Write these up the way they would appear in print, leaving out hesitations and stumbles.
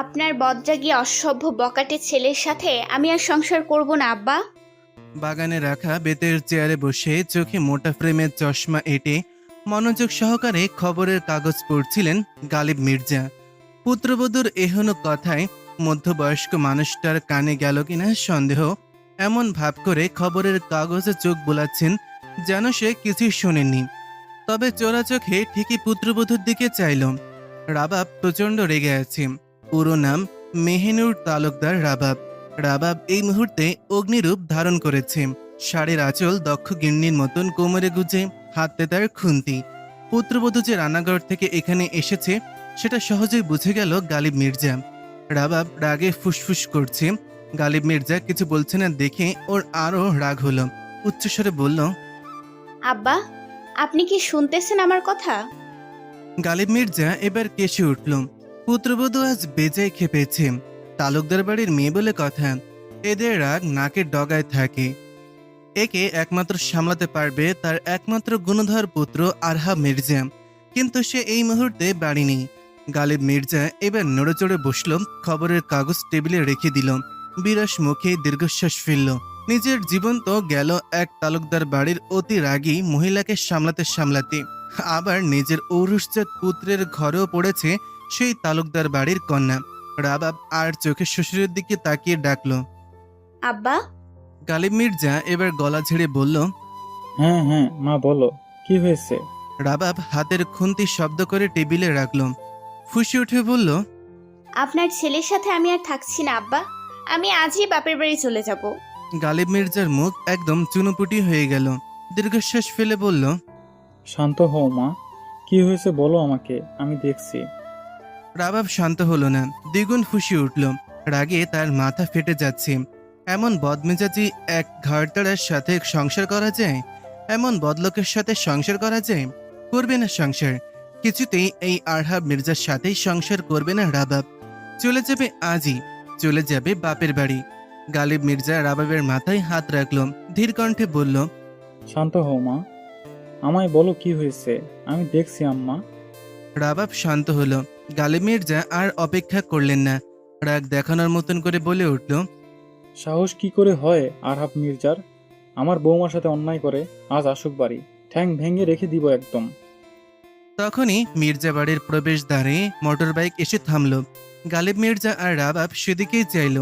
আপনার বদরাগী অসভ্য বকাটে ছেলের সাথে আমি আর সংসার করব না আব্বা। বাগানে রাখা বেতের চেয়ারে বসে চোখে মোটা ফ্রেমের চশমা এঁটে মনোযোগ সহকারে খবরের কাগজ পড়ছিলেন গালিব মির্জা। পুত্রবধূর এহনো কথায় মধ্যবয়স্ক মানুষটার কানে গেল কিনা সন্দেহ, এমন ভাব করে খবরের কাগজে চোখ বোলাচ্ছেন যেন সে কিছুই শোনেননি। তবে চোরা চোখে ঠিকই পুত্রবধূর দিকে চাইল। রাবাব প্রচণ্ড রেগে আছে। পুরো নাম মেহেনুর তালুকদার রাবাব। রাবাব এই মুহূর্তে অগ্নিরূপ ধারণ করেছে। শাড়ির আঁচল দক্ষ গিন্নির মতন কোমরে গুজে, হাতে তার খুন্তি। পুত্রবধূ যে রান্নাঘর থেকে এখানে এসেছে সেটা সহজেই বুঝে গেল গালিব মির্জা। রাবাব রাগে ফুসফুস করছে। গালিব মির্জা কিছু বলছে না দেখে ওর আরও রাগ হলো। উচ্চস্বরে বলল, আব্বা, আপনি কি শুনতেছেন আমার কথা? গালিব মির্জা এবার কেসে উঠল। পুত্রবধূ আজ বেজায় খেপেছে। তালুকদার বাড়ির মেয়ে বলে কথা, এদের রাগ নাকের ডগায় থাকে। একে একমাত্র সামলাতে পারবে তার একমাত্র গুণধর পুত্র আরহা মির্জা, কিন্তু সে এই মুহূর্তে বাড়ি নেই। গালিব মির্জা এবার নড়েচড়ে বসল, খবরের কাগজ টেবিলে রেখে দিল, বিরস মুখে দীর্ঘশ্বাস ফেলল। নিজের জীবন তো গেল এক তালুকদার বাড়ির অতি রাগী মহিলাকে সামলাতে সামলাতে, আবার নিজের ঔরসজাত পুত্রের ঘরেও পড়েছে সেই তালুকদার বাড়ির কন্যা। রাবাব আর চোখে শ্বশুরের দিকে তাকিয়ে ডাকল, আব্বা। গালিব মির্জা এবার গলা ঝেড়ে বলল, হ্যাঁ হ্যাঁ মা বলো, কি হয়েছে? রাবাব হাতের খুন্তি শব্দ করে টেবিলে রাখল, ফুঁসে উঠে বলল, আপনার ছেলের সাথে আমি আর থাকছি না আব্বা। আমি আজই বাপের বাড়ি চলে যাব। গালিব মির্জার মুখ একদম চুনোপুটি হয়ে গেল। দীর্ঘশ্বাস ফেলে বলল, শান্ত হও মা, কি হয়েছে বলো আমাকে, আমি দেখছি। রাবাব শান্ত হলো না, দ্বিগুণ ফুঁসে উঠল। রাগে তার মাথা ফেটে যাচ্ছে। এমন বদমেজাজি এক ঘরতাড়ার সাথে সংসার করা যায়? এমন বদলোকের সাথে সংসার করা যায়? করবে না সংসার, কিছুতেই এই আরহা মির্জার সাথেই সংসার করবে না রাবাব। চলে যাবে আজই, চলে যাবে বাপের বাড়ি। গালিব মির্জা রাবাবের মাথায় হাত রাখল, ধীর কণ্ঠে বলল, শান্ত হও মা, আমায় বলো কি হয়েছে, আমি দেখছি আম্মা। রাবাব শান্ত হলো। গালিব মির্জা আর অপেক্ষা করলেন না, রাগ দেখানোর মতন করে বলে উঠল, সাহস কি করে হয় আরহাব মির্জার? আমার বৌমার সাথে অন্যায় করে, আজ আসুক বাড়ি, ঠ্যাং ভেঙে রেখে দিব একদম। তখনই মির্জা বাড়ির প্রবেশদ্বারে মোটর বাইক এসে থামল। গালিব মির্জা আর রাবাব সেদিকেই চাইল।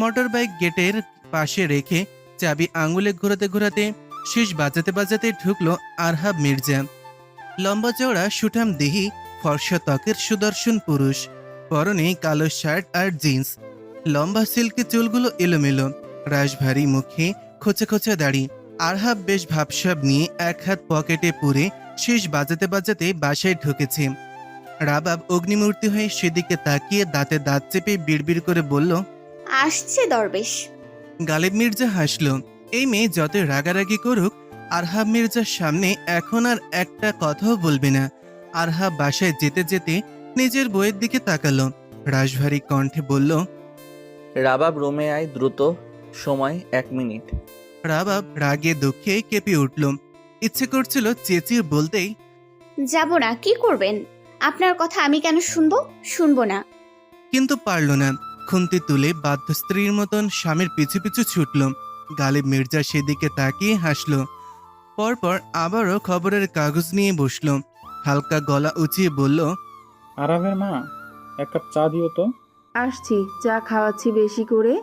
মোটর বাইক গেটের পাশে রেখে চাবি আঙুলে ঘোরাতে ঘোরাতে শেষ বাজাতে বাজাতে ঢুকলো আরহাব মির্জা। লম্বা চওড়া সুঠাম দেহি, ফর্সা ত্বকের সুদর্শন পুরুষ। পরনে কালো শার্ট আর জিন্স, লম্বা সিল্কি চুলগুলো এলোমেলো, রাশভারী মুখে খোঁচা খোঁচা দাড়ি। আরহাব বেশ ভাবসাব নিয়ে এক হাত পকেটে পুরে শেষ বাজাতে বাজাতে বাসায় ঢুকেছে। রাবাব অগ্নিমূর্তি হয়ে সেদিকে তাকিয়ে দাঁতে দাঁত চেপে বিড়বিড় করে বলল, আসছে দরবেশ। গালিব মির্জা হাসল। এই মেয়ে যত রাগারাগি করুক, আরহাব মির্জার সামনে এখন আর একটা কথাও বলবে না। আরহাব বাসায় যেতে যেতে নিজের বইয়ের দিকে তাকালো, রাশভারী কণ্ঠে বলল, রাবাব রুমে আয় দ্রুত, সময় 1 মিনিট। রাবাব রাগে দুঃখে কেঁপে উঠল। ইচ্ছে করছিল চেঁচিয়ে বলতেই, যাব না। কি করবেন? আপনার কথা আমি কেন শুনবো? শুনবো না। কিন্তু পারল না। খুন্তি তুলে বাধ্য স্ত্রীর মতন স্বামীর পিছু পিছু ছুটল। গালিব মির্জা সেদিকে তাকিয়ে হাসল। পরপর আবারও খবরের কাগজ নিয়ে বসল। হালকা গলা উঁচিয়ে বলল, আরহাবের মা, এক কাপ চা দিও তো। আসছি, চা খাওয়াচ্ছি বেশি করে।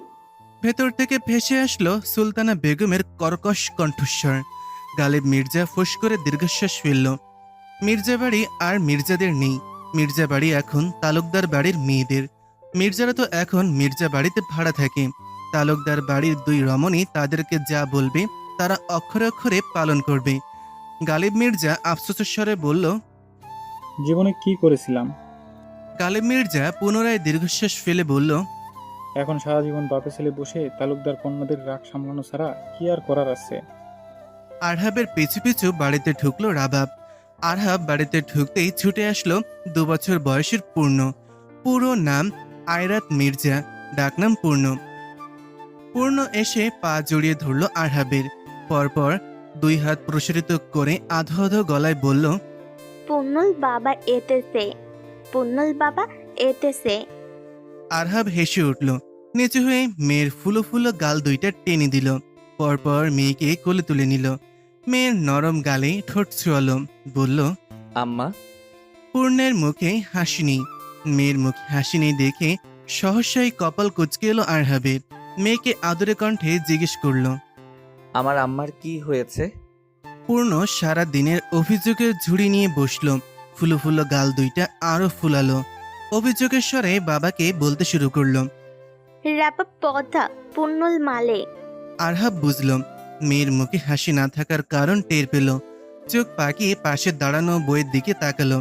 ভেতর থেকে ভেসে আসলো সুলতানা বেগমের কর্কশ কণ্ঠস্বর। গালিব মির্জা ফুস করে দীর্ঘশ্বাস ফেলল। মির্জা বাড়ি আর মির্জাদের নেই। মির্জা বাড়ি এখন তালুকদার বাড়ির মেয়েদের। মির্জারা তো এখন মির্জা বাড়িতে ভাড়া থাকে। তালুকদার বাড়ির 2 রমণী তাদেরকে যা বলবে তারা অক্ষরে অক্ষরে পালন করবে। গালিব মির্জা আফসোসের স্বরে বলল, জীবনে কি করেছিলাম? গালিব মির্জা পুনরায় দীর্ঘশ্বাস ফেলে বলল, এখন সারা জীবন বাপে ছেলে বসে তালুকদার কন্যাদের রাগ সামলানো ছাড়া কি আর করার আছে? আরহাবের পিছু পিছু বাড়িতে ঢুকলো রাবাব। আরহাব বাড়িতে ঢুকতেই ছুটে আসলো 2 বছর বয়সের পূর্ণ। পুরো নাম আয়রাত মির্জা, ডাকনাম পূর্ণ। পূর্ণ এসে পা জড়িয়ে ধরল আরহাবের। পরপর 2 হাত প্রসারিত করে আধো আধো গলায় বলল, পুন্নুল বাবা এতেছে, পুন্নুল বাবা এতেছে। আরহাব হেসে উঠল। নিচু হয়ে মেয়ের ফুলো ফুলো গাল দুইটা টেনে দিল। পরপর মেয়েকে কোলে তুলে নিল। মেয়ের নরম গালে ঠোঁট ছোঁয়ালো। বলল, আম্মা। পূর্ণের মুখে হাসি নেই। মেয়ের মুখে হাসি নেই দেখে সহসাই কপাল কুঁচকে এলো আরহাবের। মেয়েকে আদরে কণ্ঠে জিজ্ঞেস করল। আমার আম্মার কি হয়েছে? পূর্ণ সারা দিনের অভিযোগের ঝুড়ি নিয়ে বসল। ফুলো ফুলো গাল দুইটা আরো ফুলালো। অভিযোগের স্বরে বাবাকে বলতে শুরু করলো। রাপা পদা পুন্নল মালে। আরহাব বুঝল মেয়ের মুখে হাসি না থাকার কারণ টের পেল। চোখ পাকিয়ে পাশে দাঁড়ানো বইয়ের দিকে তাকালো,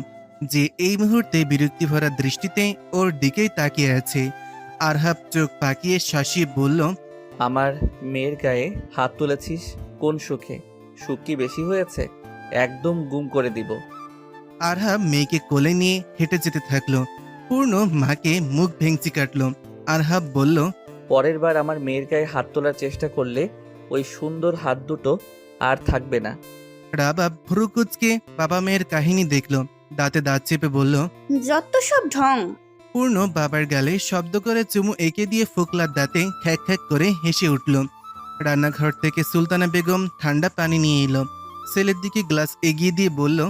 যে এই মুহূর্তে বিরক্তি ভরা দৃষ্টিতে ওর দিকেই তাকিয়ে আছে। আরহাব চোখ পাকিয়ে শাসিয়ে বলল, আমার মেয়ের গায়ে হাত তুলেছিস কোন সুখে? সুখ কি বেশি হয়েছে? একদম গুম করে দিব। আরহাব মেয়েকে কোলে নিয়ে হেঁটে যেতে থাকলো। পূর্ণ মাকে মুখ ভেঙচি কাটলো। আরহাব বলল, পরের বার আমার মেয়ের গায়ে হাত তোলার চেষ্টা করলে ওই সুন্দর হাত দুটো আর থাকবে না। রাবাব ভুরু কুঁচকে বাবা মেয়ের কাহিনী দেখলো। দাঁতে দাঁত চেপে বলল, যত সব ঢং। পূর্ণ বাবার গালে শব্দ করে চুমু এঁকে দিয়ে ফোকলার দাঁতে খ্যাক খ্যাক করে হেসে উঠল। রান্নাঘর থেকে সুলতানা বেগম ঠান্ডা পানি নিয়ে এলো। ছেলের দিকে গ্লাস এগিয়ে দিয়ে বলল,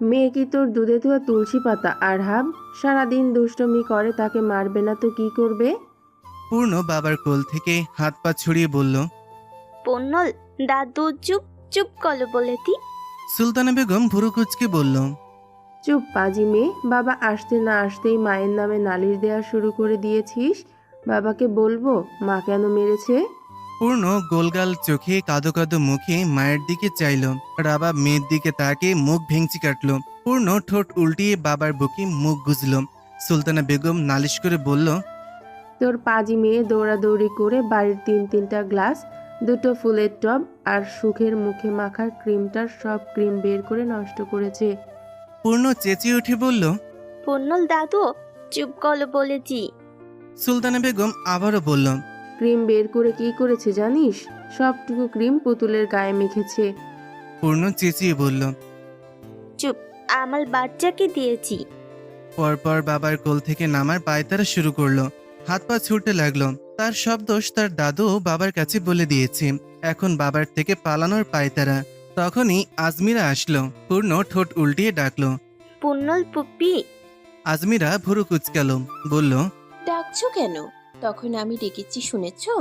মেয়ে কি তোর দুধে ধোয়া তুলসী পাতা আরহাব? সারাদিন দুষ্টমি করে, তাকে মারবে না তো কি করবে? পূর্ণ বাবার কোল থেকে হাত পা ছড়িয়ে বলল। পুন্নল দাদু চুপ চুপ কলো বলেতি। সুলতানা বেগম ভুরু কুঁচকে বলল, চুপ পাজি মেয়ে, বাবা আসতে না আসতেই মায়ের নামে নালিশ দেওয়া শুরু করে দিয়েছিস। বাবাকে বলবো মা কেন মেরেছে? পূর্ণ গোলগাল চোখে কাদো কাদো মুখে মায়ের দিকে চাইল। রাবাব মেয়ের দিকে তাকে মুখ ভেঙচি কাটলো। পূর্ণ ঠোঁট উল্টিয়ে বাবার বুকে মুখ গুজল। সুলতানা বেগম নালিশ করে বলল, তোর পাজি মেয়ে দৌড়াদৌড়ি করে বাড়ির তিনটা গ্লাস, দুটো ফুলের টব আর সুখের মুখে মাখার ক্রিমটার সব ক্রিম বের করে নষ্ট করেছে। পূর্ণ চেঁচিয়ে উঠে বলল। পুন্নল দাদু চুপ কলো বলেছি। সুলতানা বেগম আবারও বলল, ক্রিম বের করে কি করেছে জানিস? সবটুকু ক্রিম পুতুলের গায়ে মেখেছে। পূর্ণ চেঁচিয়ে বলল। চুপ, আমার বাচ্চাকে দিয়েছি। পরপর বাবার কোল থেকে নামার পায়তারা শুরু করলো। হাত পা ছুটতে লাগলো। তার সব দোষ তার দাদু বাবার কাছে বলে দিয়েছে। এখন বাবার থেকে পালানোর পায়তারা। তখনই আজমিরা আসলো। পূর্ণ ঠোঁট উল্টিয়ে ডাকলো। পুন্নল পুপি। আজমিরা ভুরু কুচকালো, বলল, ডাকছো কেন? তখন আমি ডেকেছি, শুনেছো?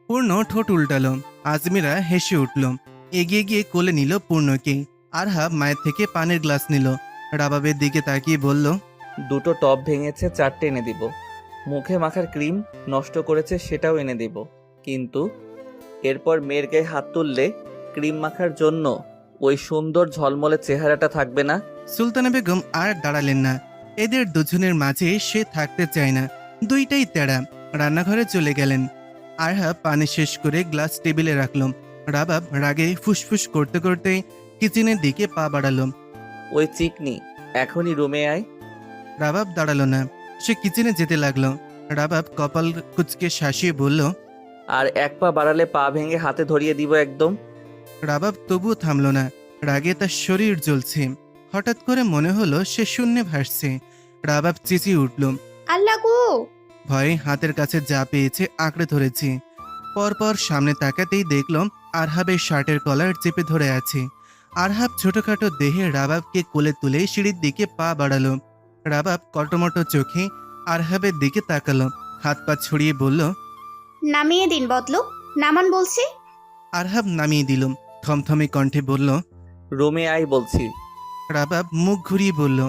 পূর্ণ ঠোঁট উল্টালো। আজমিরা হেসে উঠল। এগিয়ে গিয়ে কোলে নিল পূর্ণকে। আরহাব মায়ের থেকে পানির গ্লাস নিল। রাবাবের দিকে তাকিয়ে বলল, দুটো টব ভেঙেছে, 4টে এনে দিব। মুখে মাখার ক্রিম নষ্ট করেছে, সেটাও এনে দিব। কিন্তু এরপর মেয়ের গায়ে হাত তুললে ক্রিম মাখার জন্য ওই সুন্দর ঝলমলে চেহারাটা থাকবে না। সুলতানা বেগম আর দাঁড়ালেন না। এদের দুজনের মাঝে সে থাকতে চায় না। দুইটাই তেড়া। রান্নাঘরে চলে গেলেন। আরহাব পানি শেষ করে গ্লাস টেবিলে রাখল। রাবাব রাগে ফুসফুস করতে করতে কিচেনের দিকে পা বাড়ালো। ওই চিকনি, এখনই রুমে আয়। রাবাব দাঁড়ালো না। সে কিচেনে যেতে লাগলো। রাবাব কপাল কুচকে শাসিয়ে বলল, আর এক পা বাড়ালে পা ভেঙে হাতে ধরিয়ে দিব একদম। রাবাব তবুও থামল না। রাগে তার শরীর জ্বলছে। হঠাৎ করে মনে হলো সে শূন্যে ভাসছে। রাবাব চেঁচিয়ে উঠল। আল্লাহ গো! ভয়ে হাতের কাছে যা পেয়েছে আঁকড়ে ধরেছে। পরপর সামনে তাকাতেই দেখল আরহাবের শার্টের কলার চেপে ধরে আছে। আরহাব ছোটখাটো দেহে রাবাবকে কোলে তুলে সিঁড়ির দিকে পা বাড়ালো। রাবাব কটমটো চোখে আরহাবের দিকে তাকালো। হাত পা ছড়িয়ে বলল, নামিয়ে দিন বদলো, নামান বলছে। আরহাব নামিয়ে দিল। থমথমে কণ্ঠে বলল, রুমে আয় বলছি। রাবাব মুখ ঘুরিয়ে বলল।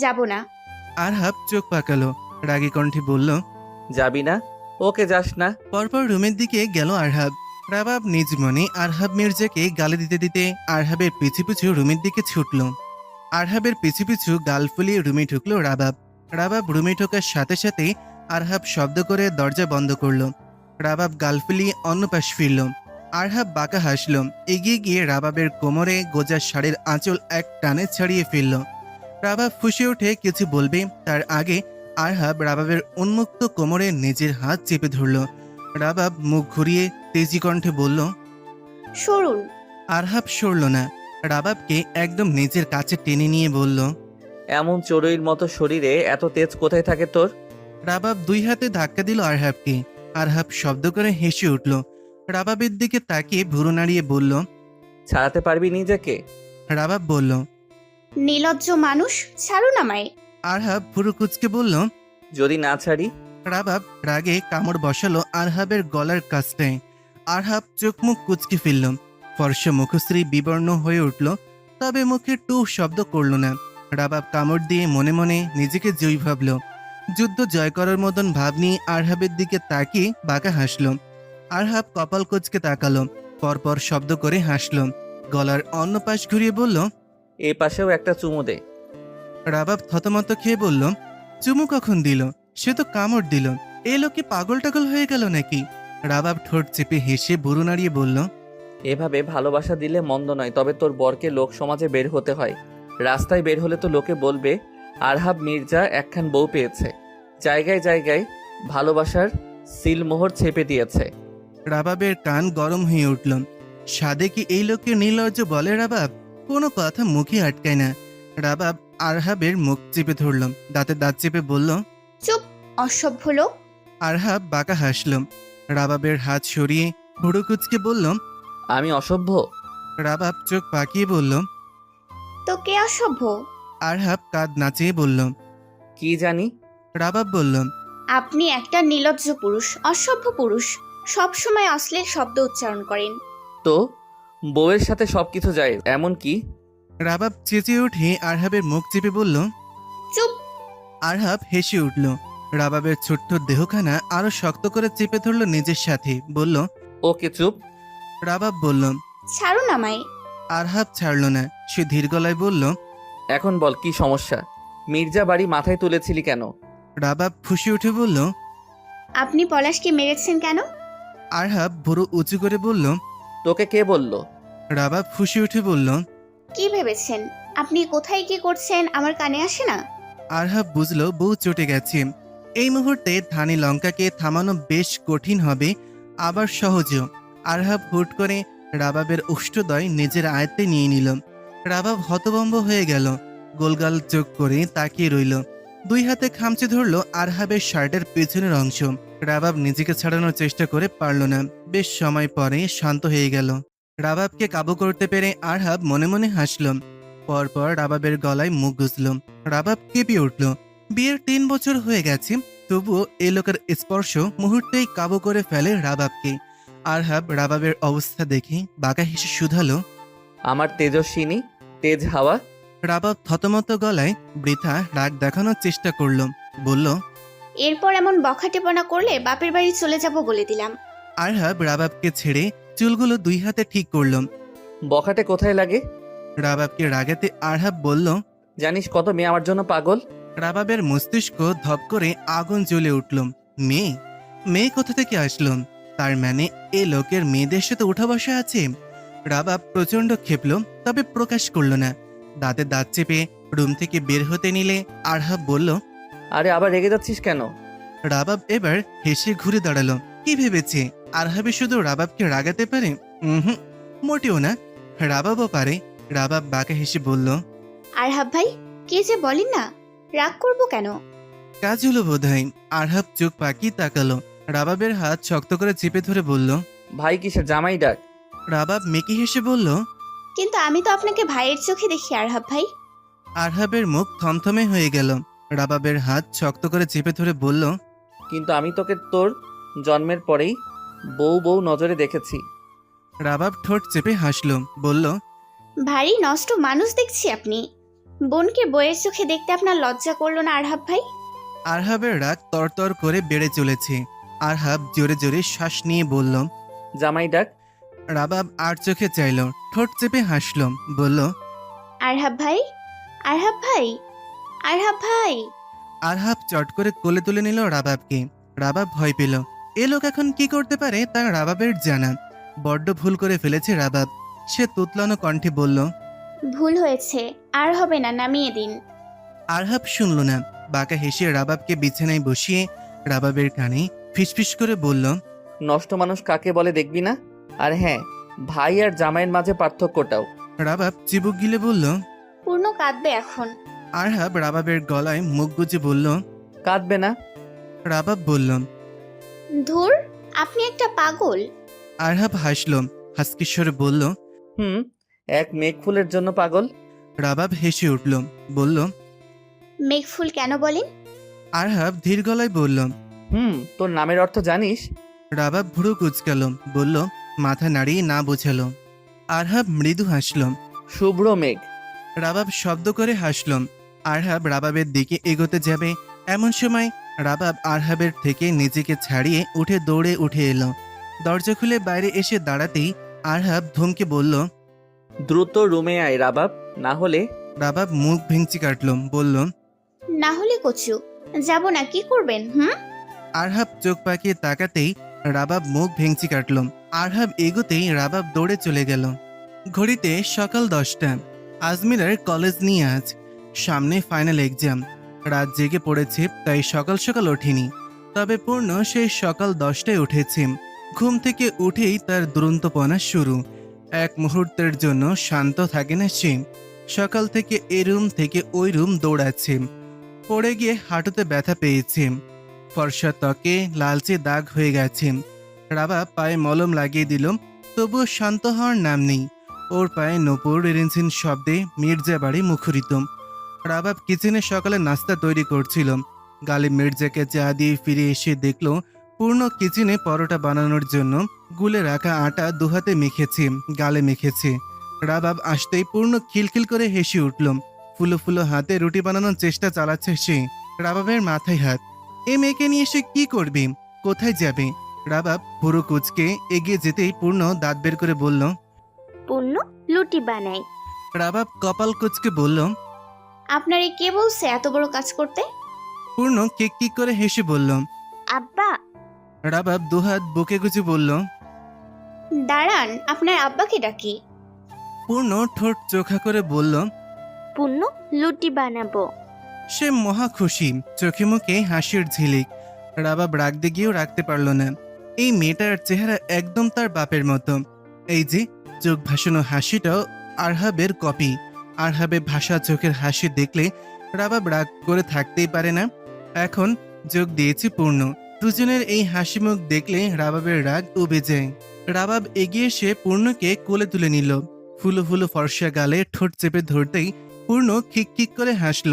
যাব না। আরহাব চোখ পাকালো। রাগী কণ্ঠে বলল, যাবি না? ওকে যাস না। পরপর রুমের দিকে গেল আরহাব। রাবাব নিজ মনে আরহাব মির্জাকে গালি দিতে দিতে আরহাবের পিছু পিছু রুমের দিকে ছুটল। আরহাবের পিছু পিছু গাল ফুলিয়ে রুমে ঢুকলো রাবাব। রাবাব রুমে ঢোকার সাথে সাথে আরহাব শব্দ করে দরজা বন্ধ করলো। রাবাব গাল ফুলিয়ে অন্য পাশ ফিরল। আরহাব বাঁকা হাসল। এগিয়ে গিয়ে রাবাবের কোমরে গোজা শাড়ির আঁচল এক টানে ছাড়িয়ে ফেলল। রাবাব ফুঁসে উঠে কিছু বলবে তার আগে আরহাব রাবাবের উন্মুক্ত কোমরে নিজের হাত চেপে ধরল। রাবাব মুখ ঘুরিয়ে তেজি কণ্ঠে বলল, সরুন। আরহাব সরল না। রাবাবকে একদম নিজের কাছে টেনে নিয়ে বলল, এমন চড়ুইয়ের মতো শরীরে এত তেজ কোথায় থাকে তোর? রাবাব দুই হাতে ধাক্কা দিল আরহাবকে। আরহাব শব্দ করে হেসে উঠল। রাবাবের দিকে তাকিয়ে ভুরু নাড়িয়ে বলল, ছাড়াতে পারবি নিজেকে? রাবাব বলল। নির্লজ্জ মানুষ, ছাড়ুন আমায়। আরহাব ভুরু কুচকে বলল। যদি না ছাড়ি? রাবাব রাগে কামড় বসালো আরহাবের গলার কাছটায়। আরহাব চোখ মুখ কুচকে ফেলল। ফর্সা মুখশ্রী বিবর্ণ হয়ে উঠল, তবে মুখে টু শব্দ করল না। রাবাব কামড় দিয়ে মনে মনে নিজেকে জয়ী ভাবল। যুদ্ধ জয় করার মতন ভাব নিয়ে আরহাবের দিকে তাকিয়ে বাঁকা হাসল। আরহাব কপাল কুচকে তাকালো, পরপর শব্দ করে হাসল। গলার অন্য পাশ ঘুরিয়ে বলল। এ পাশেও একটা চুমু দে। রাবাব থতমত খেয়ে বলল, চুমু কখন দিল? সে তো কামড় দিল। এ লোকে পাগল টাগল হয়ে গেল নাকি? রাবাব ঠোঁট চেপে হেসে বুড়ো নাড়িয়ে বলল, এভাবে ভালোবাসা দিলে মন্দ নয়, তবে তোর বরকে লোক সমাজে বের হতে হয়। রাস্তায় বের হলে তো লোকে বলবে আরহাব মির্জা একখান বউ পেয়েছে। জায়গায় জায়গায় ভালোবাসার সিলমোহর ছেপে দিয়েছে। রাবাবের কান গরম হয়ে উঠল। সাদে কি এই লোককে নির্লজ্জ বলে রাবাব? কোনো কথা মুখে আটকায় না। রাবাব আরহাবের মুখ চেপে ধরল, দাঁতে দাঁত চেপে বলল। চুপ, অসভ্য লোক। আরহাব বাঁকা হাসল। রাবাবের হাত সরিয়ে ভুরু কুচকে বলল। আমি অসভ্য? রাবাব চোখ পাকিয়ে বলল। তো কে অসভ্য? আরহাব কাঁধ নাচিয়ে বলল। কি জানি। রাবাব বলল। আপনি একটা নির্লজ্জ পুরুষ, অসভ্য পুরুষ। সব সময় অশ্লীল শব্দ উচ্চারণ করেন। তো বউয়ের সাথে সবকিছু যায়, এমন কি? রাবাব চেঁচিয়ে উঠে আরহাবের মুখ চেপে বলল। চুপ। আরহাব হেসে উঠল। রাবাবের ছোট্ট দেহখানা আরো শক্ত করে চেপে ধরল নিজের সাথে, বলল। ওকে চুপ। রাবাব বলল। ছাড়ুন আমায়। আরহাব ছাড়ল না। সে ধীর গলায় বলল। এখন বল কি সমস্যা? মির্জা বাড়ি মাথায় তুলেছিলি কেন? রাবাব ফুঁসে উঠে বলল। আপনি পলাশকে মেরেছেন কেন? আরহাব ভুরু উঁচু করে বলল। তোকে কে বলল? রাবাব ফুঁসে উঠে বলল। কি ভেবেছেন? আপনি কোথায় কি করছেন আমার কানে আসে না? আরহাব বুঝলো বউ চটে গেছে। এই মুহূর্তে ধানি লঙ্কাকে থামানো বেশ কঠিন হবে, আবার সহজও। আরহাব হুট করে রাবাবের উষ্ঠদয় নিজের আয়ত্তে নিয়ে নিল। রাবাব হতভম্ব হয়ে গেল, গোলগাল চোখ করে তাকিয়ে রইল। দুই হাতে খামচে ধরল আরহাবের শার্টের পেছনের অংশ। রাবাব নিজেকে ছাড়ানোর চেষ্টা করে পারল না। বেশ সময় পরে শান্ত হয়ে গেল। রাবাবকে কাবু করতে পেরে আরহাব মনে মনে হাসল। পরপর রাবাবের গলায় মুখ গুজল। রাবাব কেঁপে উঠল। বিয়ের 3 বছর হয়ে গেছে, তবুও এ লোকের স্পর্শ মুহূর্তেই কাবু করে ফেলে রাবাবকে। আরহাব রাবাবের অবস্থা দেখে বাঁকা হেসে শুধালো। আমার তেজস্বিনী, তেজ হাওয়া। রাবাব থতমত গলায় বৃথা রাগ দেখানোর চেষ্টা করল, বলল। এরপর এমন বখাটেপনা করলে বাপের বাড়ি চলে যাব বলে দিলাম। আরহাব রাবাবকে ছেড়ে চুলগুলো 2 হাতে ঠিক করল। বখাটে কোথায় লাগে? রাবাবকে রাগাতে আরহাব বলল। জানিস কত মেয়ে আমার জন্য পাগল? রাবাবের মস্তিষ্ক ধপ করে আগুন জ্বলে উঠল। মেয়ে? মেয়ে কোথা থেকে আসলো? তার মানে এ লোকের মেয়েদের সাথে উঠা বসা আছে। রাবাব প্রচন্ড ক্ষেপল, তবে প্রকাশ করল না। দাঁতে দাঁত চেপে রুম থেকে বের হতে নিলে আরহাব বলল। আরে আবার রেগে যাচ্ছিস কেন? রাবাব এবার হেসে ঘুরে দাঁড়ালো। কি ভেবেছে আরহাবি শুধু রাবাবকে রাগাতে পারে? মোটেও না, রাবাবও পারে। রাবাব বাঁকা হেসে বলল। আরহাব ভাই, কে যে বলেন না, রাগ করব কেন? কাজ হলো বোধহয়। আরহাব চোখ পাকিয়ে তাকালো। রাবাবের হাত শক্ত করে চেপে ধরে বলল। ভাই কিসের, জামাই ডাক। রাবাব মেকি হেসে বলল। কিন্তু আমি তো আপনাকে ভাইয়ের চোখে দেখি আরহাব ভাই। আরহাবের মুখ থমথমে হয়ে গেল। রাবাবের হাত শক্ত করে চেপে ধরে বলল। কিন্তু আমি তোকে তোর জন্মের পরেই বউ বউ নজরে দেখেছি। রাবাব ঠোঁট চেপে হাসল, বলল। ভারী নষ্ট মানুষ দেখছি আপনি। বোনকে বইয়ের চোখে দেখতে আপনার লজ্জা করলো না আরহাব ভাই? আরহাবের রাগ তরতর করে বেড়ে চলেছে। আরহাব জোরে জোরে শ্বাস নিয়ে বলল। জামাই ডাক। রাবাব আর চোখে চাইল, ঠোঁট চেপে হাসল, বলল। আরহাব ভাই, আরহাব ভাই, আরহাব ভাই। আরহাব চট করে কোলে তুলে নিল রাবাবকে। রাবাব ভয় পেল। এ লোক এখন কি করতে পারে তা রাবাবের জানা। বড্ড ভুল করে ফেলেছে রাবাব। সে তুতলানো কণ্ঠে বলল। ভুল হয়েছে, আর হবে না, নামিয়ে দিন। আরহাব শুনল না। বাঁকা হেসে রাবাবকে বিছানায় বসিয়ে রাবাবের কানে ফিসফিস করে বলল। নষ্ট মানুষ কাকে বলে দেখবি না? আর হ্যাঁ, ভাই আর জামাইয়ের মাঝে পার্থক্যটাও। রাবাব চিবুক গিলে বলল। পূর্ণ কাঁদবে এখন। আরহাব রাবাবের গলায় মুখ গুজে বলল। কাঁদবে না? রাবাব বলল। ধুর, আপনি একটা পাগল। আরহাব হাসল, হাসকিস্বরে বলল। এক মেঘ ফুলের জন্য পাগল। রাবাব হেসে উঠল, বলল। মেঘফুল কেন বলেন? আরহাব ধীর গলায় বলল। তোর নামের অর্থ জানিস? রাবাব ভুরু কুচকাল, বলল, মাথা নাড়িয়ে না বোঝালো। আরহাব মৃদু হাসল। শুভ্র মেঘ। রাবাব শব্দ করে হাসল। আরহাব রাবাবের দিকে এগোতে যাবে, এমন সময় রাবাব আরহাবের থেকে নিজেকে ছাড়িয়ে উঠে দৌড়ে উঠে এলো। দরজা খুলে বাইরে এসে দাঁড়াতেই আরহাব ধমকে বলল। দ্রুত রুমে আয় রাবাব, না হলে। রাবাব মুখ ভেঙচি কাটল, বলল। না হলে কচু, যাব না, কি করবেন? আরহাব চোখ পাকিয়ে তাকাতেই রাবাব মুখ ভেঙচি কাটল। আরহাব এগোতেই রাবাব দৌড়ে চলে গেল। ঘড়িতে সকাল 10টা। আজমিরার কলেজ নিয়ে আজ, সামনে ফাইনাল এক্সাম। রাত জেগে পড়েছে, তাই সকাল সকাল ওঠেনি। তবে পূর্ণ সেই সকাল 10টায় উঠেছে। ঘুম থেকে উঠেই তার দুরন্তপনা শুরু। এক মুহূর্তের জন্য শান্ত থাকে না সে। সকাল থেকে এ রুম থেকে ওই রুম দৌড়াচ্ছে। পড়ে গিয়ে হাঁটুতে ব্যথা পেয়েছে। ফর্সা ত্বকে লালচে দাগ হয়ে গেছে। রাবাব পায়ে মলম লাগিয়ে দিল, তবুও শান্ত হওয়ার নাম নেই। ওর পায়ে নূপুর রিনঝিন শব্দে মির্জা বাড়ি মুখরিত। রাবাব কিচেনে সকালে নাস্তা তৈরি করছিল। গালিব মির্জাকে চা দিয়ে ফিরে এসে দেখল পূর্ণ কিচেনে পরোটা বানানোর জন্য গুলে রাখা আটা দুহাতে মেখেছে, গালে মেখেছে। রাবাব আসতেই পূর্ণ খিলখিল করে হেসে উঠল। ফুলো ফুলো হাতে রুটি বানানোর চেষ্টা চালাচ্ছে সে। রাবাবের মাথায় হাত। এ মেয়েকে নিয়ে এসে কি করবি, কোথায় যাবে? রাবাব পুরো কুচকে এগিয়ে যেতেই পূর্ণ দাঁত বের করে বলল। পূর্ণ, লুটি বানাই। রাবাব কপাল কুচকে বলল। আপনারে কে বলছে এত বড় কাজ করতে? পূর্ণ কেক কেক করে হেসে বলল। আব্বা। রাবাব দুহাত বুকে গুজে বলল। দাঁড়ান, আপনার আব্বাকে ডাকি। পূর্ণ ঠোঁট চোখা করে বলল। পূর্ণ, লুটি বানাবো। সে মহা খুশি, চোখে মুখে হাসির ঝিলিক। রাবাব রাখতে গিয়েও রাখতে পারল না। এই মেয়েটার চেহারা একদম তার বাপের মতো। এই যে চোখ ভাসানো হাসিটাও আরহাবের কপি। আরহাবে ভাষা চোখের হাসি দেখলে রাবাব রাগ করে থাকতেই পারে না। এখন যোগ দিয়েছে পূর্ণ। দুজনের এই হাসি মুখ দেখলে রাবাবের রাগ উবে যায়। রাবাব এগিয়ে এসে পূর্ণকে কোলে তুলে নিল। ফুলো ফুলো ফর্সা গালে ঠোঁট চেপে ধরতেই পূর্ণ খিক খিক করে হাসল।